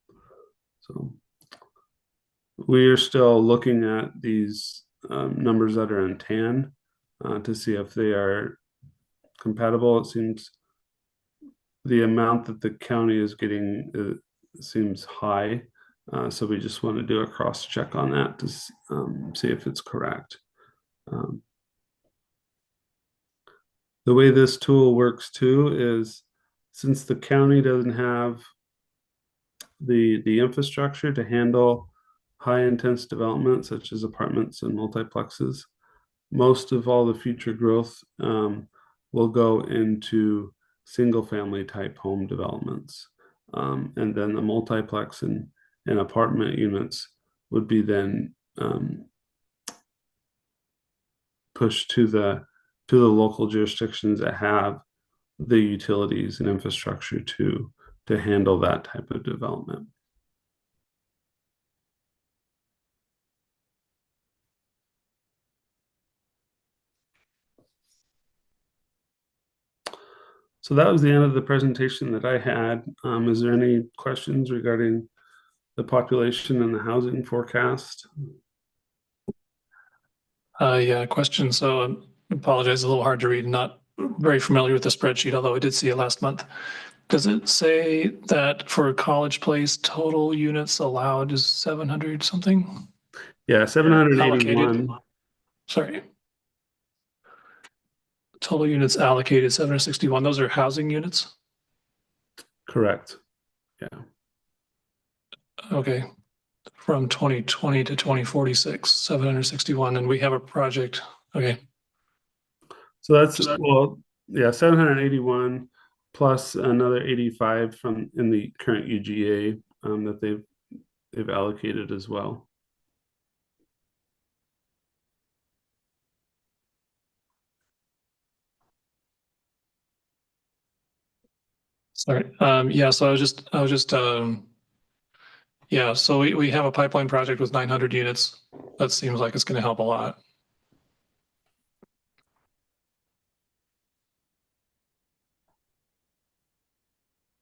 So we are still looking at these numbers that are in tan to see if they are compatible. It seems the amount that the county is getting seems high. So we just want to do a cross check on that to see if it's correct. The way this tool works too is, since the county doesn't have the infrastructure to handle high intense development such as apartments and multiplexes, most of all the future growth will go into single family type home developments. And then the multiplex and apartment units would be then pushed to the local jurisdictions that have the utilities and infrastructure to handle that type of development. So that was the end of the presentation that I had. Is there any questions regarding the population and the housing forecast? Yeah, question. So I apologize, a little hard to read, not very familiar with the spreadsheet, although I did see it last month. Does it say that for College Place, total units allowed is 700 something? Yeah, 781. Allocated. Sorry. Total units allocated 761. Those are housing units? Correct. Yeah. Okay. From 2020 to 2046, 761. And we have a project. Okay. So that's, well, yeah, 781 plus another 85 from in the current UGA that they've allocated as well. Sorry. Yeah, so I was just yeah, so we have a pipeline project with 900 units. That seems like it's going to help a lot.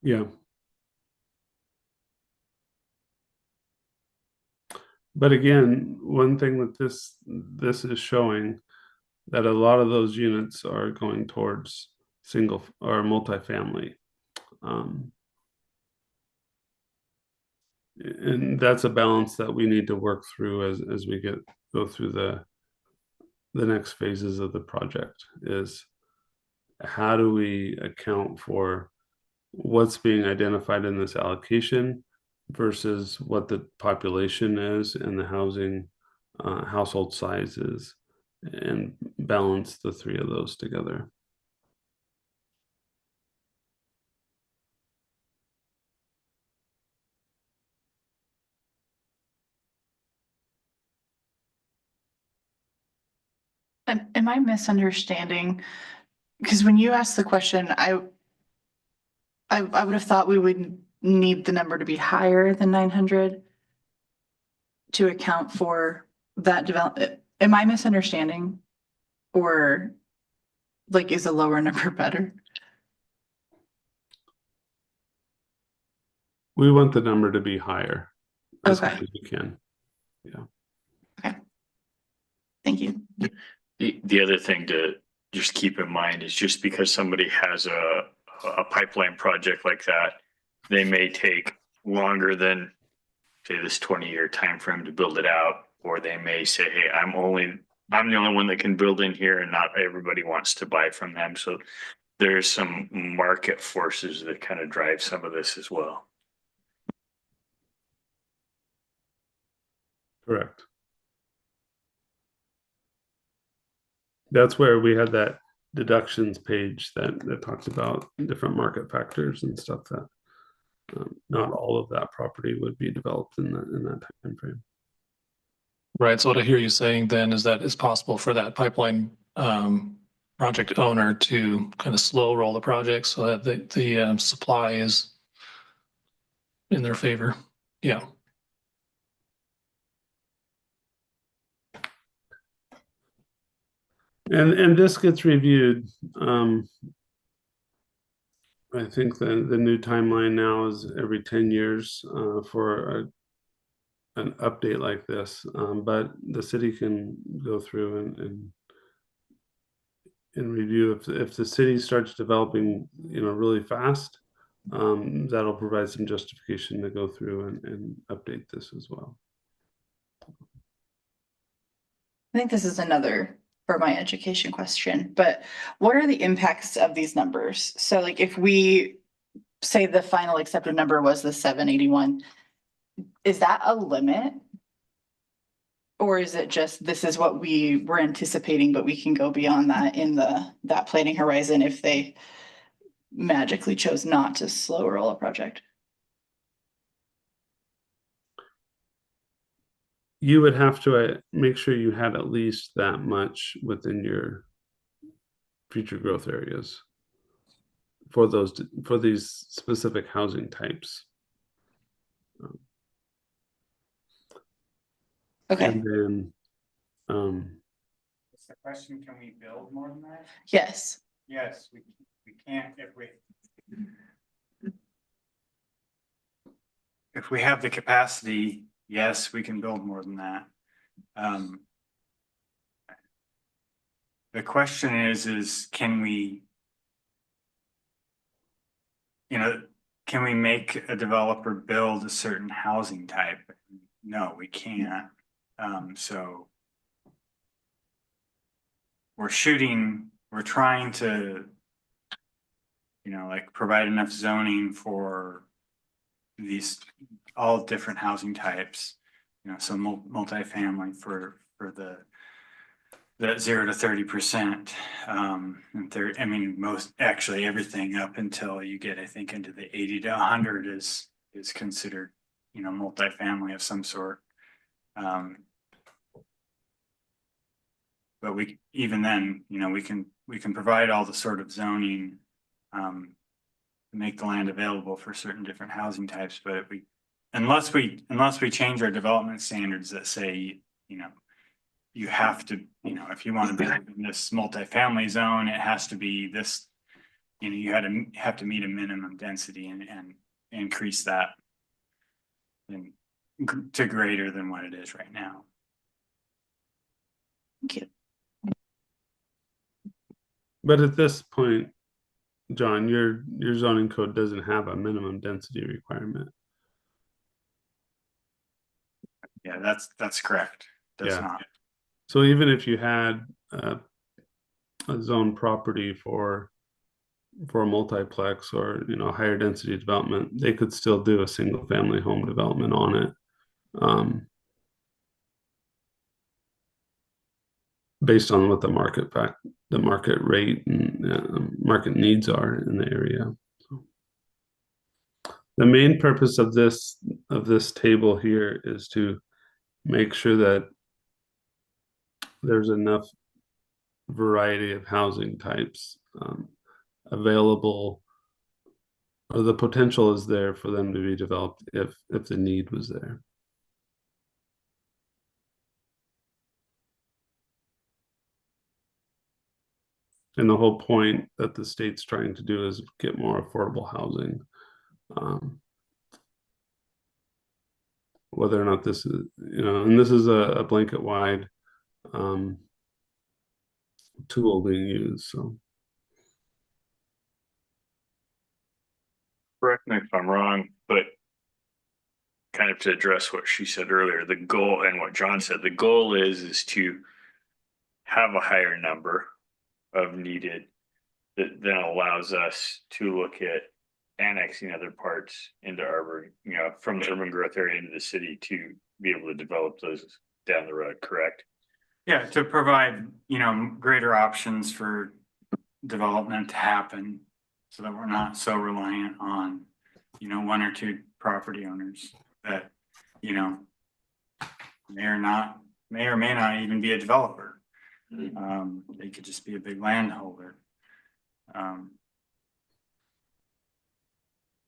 Yeah. But again, one thing that this is showing that a lot of those units are going towards single or multifamily. And that's a balance that we need to work through as we go through the next phases of the project. Is how do we account for what's being identified in this allocation versus what the population is and the housing household size is, and balance the three of those together. Am I misunderstanding? Because when you asked the question, I would have thought we would need the number to be higher than 900 to account for that development. Am I misunderstanding? Or like, is a lower number better? We want the number to be higher as Okay. much as we can. Thank you. The other thing to just keep in mind is just because somebody has a pipeline project like that, they may take longer than, say, this 20-year time frame to build it out, or they may say, hey, I'm the only one that can build in here and not everybody wants to buy from them. So there's some market forces that kind of drive some of this as well. Correct. That's where we had that deductions page that talks about different market factors and stuff that not all of that property would be developed in that time frame. Right. So what I hear you saying then is that it's possible for that pipeline project owner to kind of slow roll the project so that the supply is in their favor. Yeah. And this gets reviewed. I think the new timeline now is every 10 years for an update like this. But the city can go through and review if the city starts developing, really fast. That'll provide some justification to go through and update this as well. I think this is another for my education question, but what are the impacts of these numbers? So like if we say the final accepted number was the 781, is that a limit? Or is it just, this is what we were anticipating, but we can go beyond that in that planning horizon if they magically chose not to slow roll a project? You would have to make sure you had at least that much within your future growth areas for these specific housing types. Okay, And then, It's the question, can we build more than that? yes. Yes, we can't if we have the capacity, yes, we can build more than that. The question is can we, can we make a developer build a certain housing type? No, we can't. So we're trying to, like provide enough zoning for these all different housing types, so multifamily for the 0 to 30%. And most actually everything up until you get, I think, into the 80 to 100 is considered, multifamily of some sort. But even then, we can provide all the sort of zoning to make the land available for certain different housing types. But unless we change our development standards that say, you have to, if you want to build in this multifamily zone, it has to be this, you have to meet a minimum density and increase that to greater than what it is right now. Thank you. But at this point, John, your zoning code doesn't have a minimum density requirement. Yeah, that's correct. Does Yeah. not. So even if you had a zone property for a multiplex or higher density development, they could still do a single family home development on it, based on what the market rate and market needs are in the area. So the main purpose of this table here is to make sure that there's enough variety of housing types available, or the potential is there for them to be developed if the need was there. And the whole point that the state's trying to do is get more affordable housing. Whether or not this is, and this is a blanket wide tool being used. So Correct me if I'm wrong, but kind of to address what she said earlier, the goal and what John said, the goal is to have a higher number of needed that then allows us to look at annexing other parts into urban, from the urban growth area into the city to be able to develop those down the road, correct? Yeah, to provide, greater options for development to happen so that we're not so reliant on, one or two property owners that, may or may not even be a developer. They could just be a big landholder.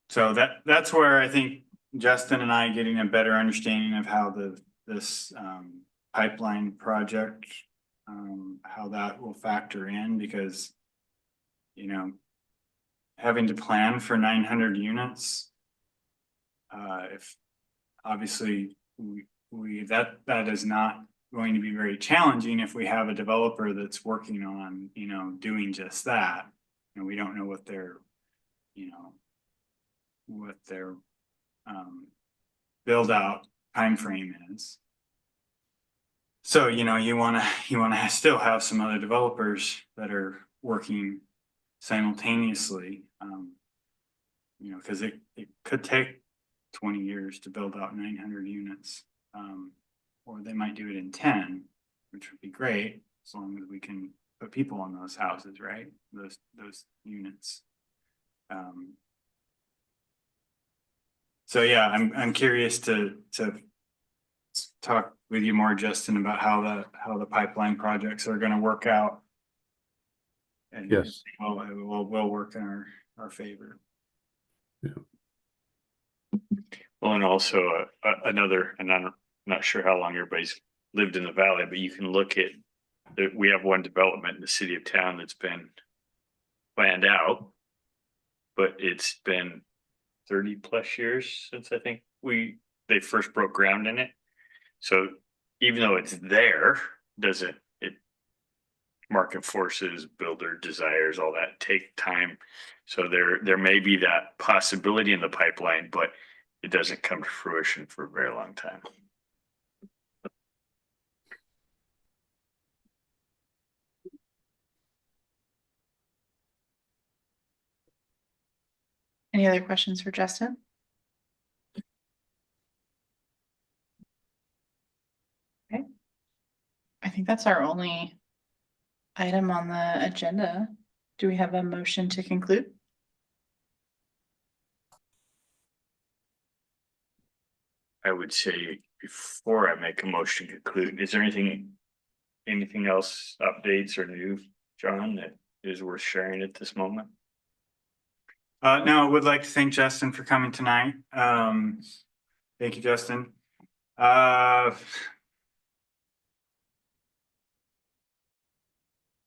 So that's where I think Justin and I getting a better understanding of how this pipeline project, how that will factor in, because having to plan for 900 units, if obviously that is not going to be very challenging if we have a developer that's working on doing just that, and we don't know what their build out time frame is. So you want to still have some other developers that are working simultaneously, because it could take 20 years to build out 900 units, or they might do it in 10, which would be great as long as we can put people in those houses, right? Those units. So yeah, I'm curious to talk with you more, Justin, about how the pipeline projects are going to work out. And yes, will work in our favor. Well, and also another, and I'm not sure how long everybody's lived in the valley, but you can look at we have one development in the city of town that's been planned out, but it's been 30 plus years since I think they first broke ground in it. So even though it's there, market forces, builder desires, all that take time. So there may be that possibility in the pipeline, but it doesn't come to fruition for a very long time. Any other questions for Justin? Okay. I think that's our only item on the agenda. Do we have a motion to conclude? I would say before I make a motion to conclude, is there anything else, updates or new, John, that is worth sharing at this moment? No, I would like to thank Justin for coming tonight. Thank you, Justin.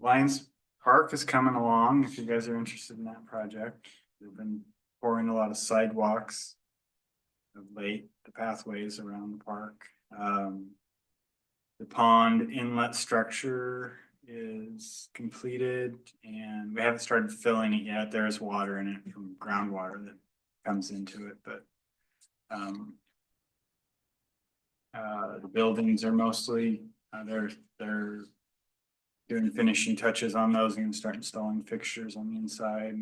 Lions park is coming along, if you guys are interested in that project. They've been pouring a lot of sidewalks of late, the pathways around the park. The pond inlet structure is completed and we haven't started filling it yet. There is water in it from groundwater that comes into it, but the buildings are mostly, they're doing finishing touches on those and start installing fixtures on the inside.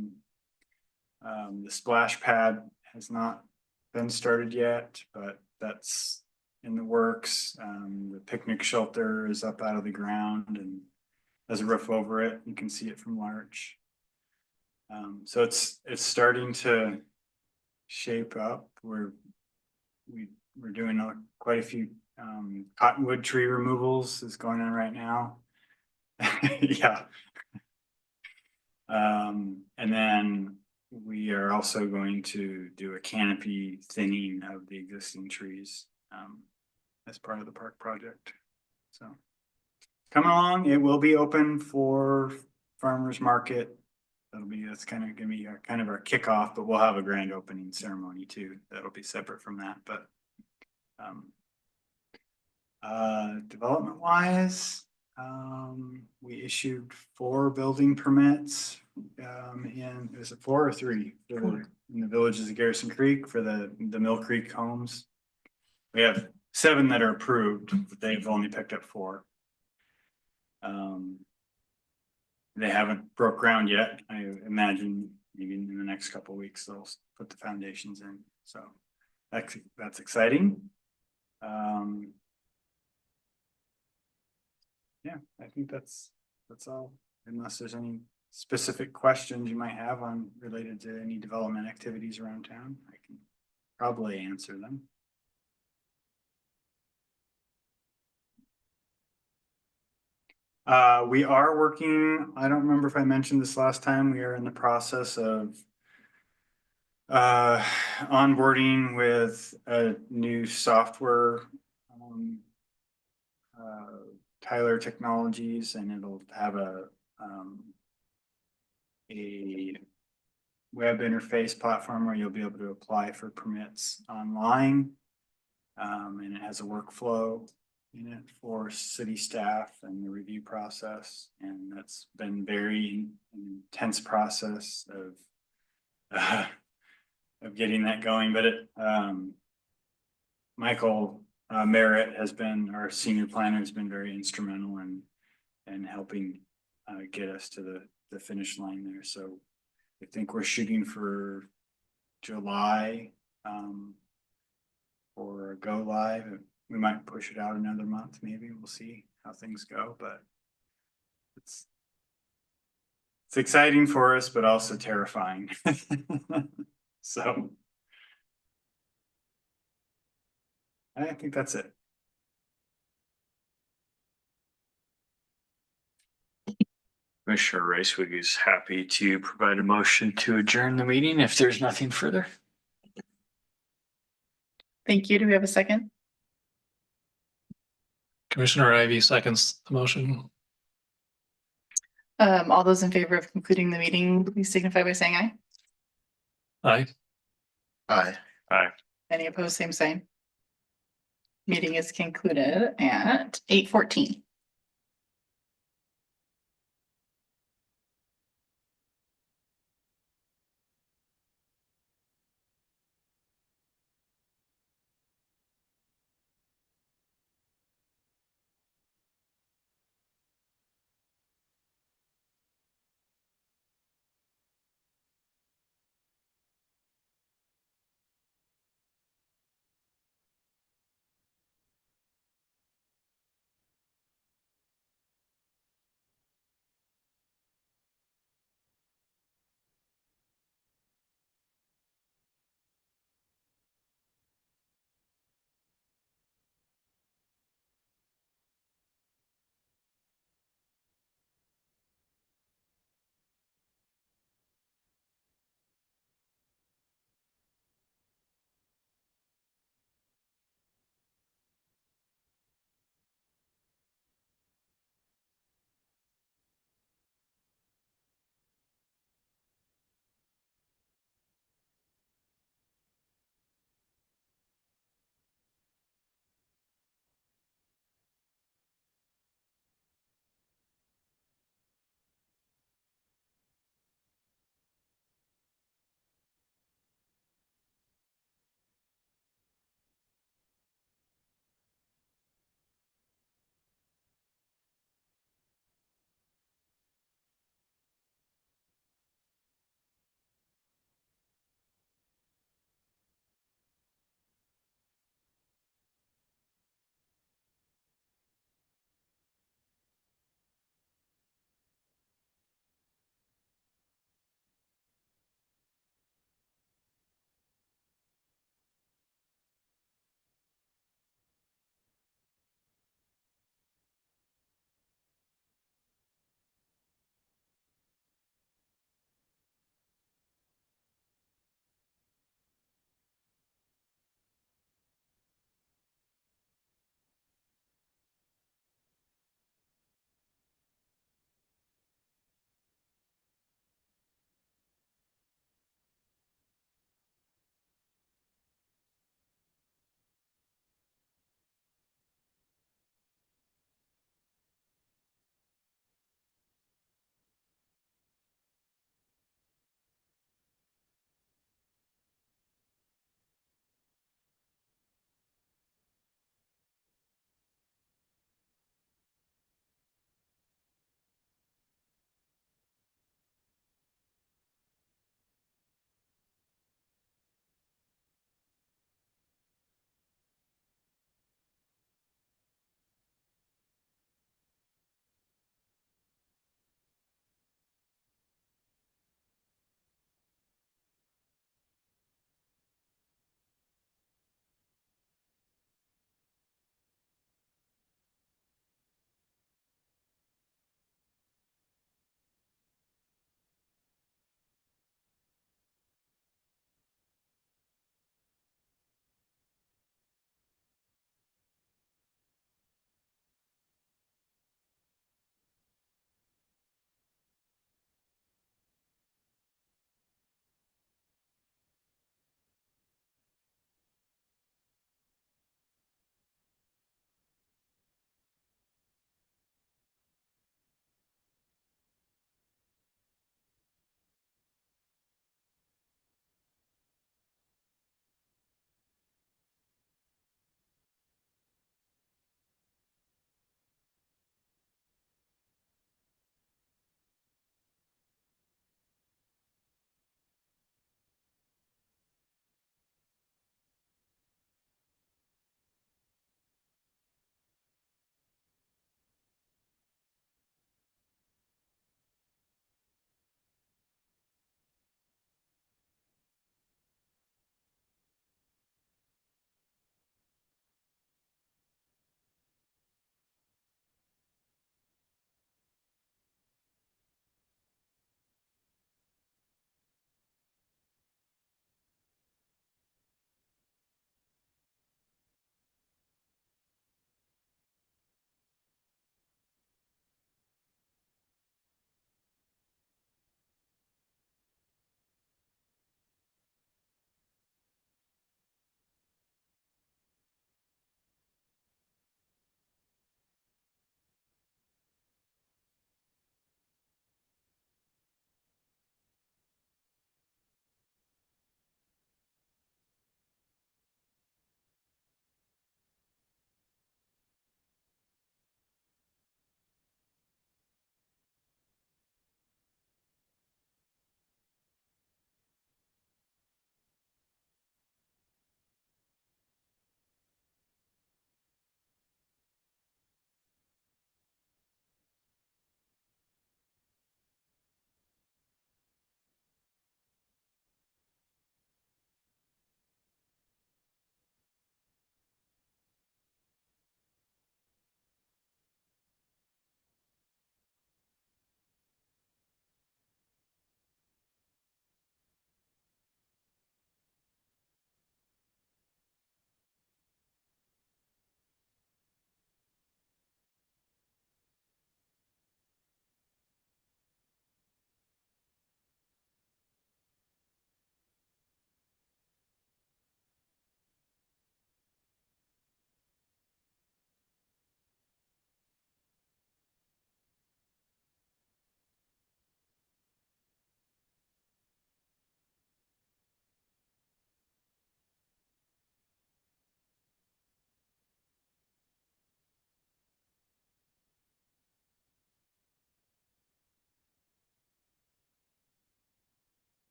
The splash pad has not been started yet, but that's in the works. The picnic shelter is up out of the ground and has a roof over it. You can see it from Larch. So it's starting to shape up. We're doing quite a few cottonwood tree removals is going on right now. Yeah. And then we are also going to do a canopy thinning of the existing trees as part of the park project. So coming along, it will be open for farmers market. That's kind of gonna be kind of our kickoff, but we'll have a grand opening ceremony too. That'll be separate from that, but development wise, we issued 4 building permits is it 4 or 3 in the villages of Garrison Creek for the Mill Creek homes. We have 7 that are approved, but they've only picked up 4. They haven't broke ground yet. I imagine maybe in the next couple of weeks they'll put the foundations in. So that's exciting. Yeah, I think that's all. Unless there's any specific questions you might have on related to any development activities around town, I can probably answer them. We are working, I don't remember if I mentioned this last time, we are in the process of onboarding with a new software, Tyler Technologies, and it'll have a web interface platform where you'll be able to apply for permits online. And it has a workflow in it for city staff and the review process. And that's been very intense process of getting that going. But Michael Merritt has been, our senior planner, has been very instrumental in helping get us to the finish line there. So I think we're shooting for July for a go live. We might push it out another month, maybe. We'll see how things go, but it's exciting for us, but also terrifying. So I think that's it. Commissioner Racewig is happy to provide a motion to adjourn the meeting if there's nothing further. Thank you. Do we have a second? Commissioner Ivy seconds the motion. All those in favor of concluding the meeting, please signify by saying aye. Aye. Aye. Any opposed, same sign. Meeting is concluded at 8:14.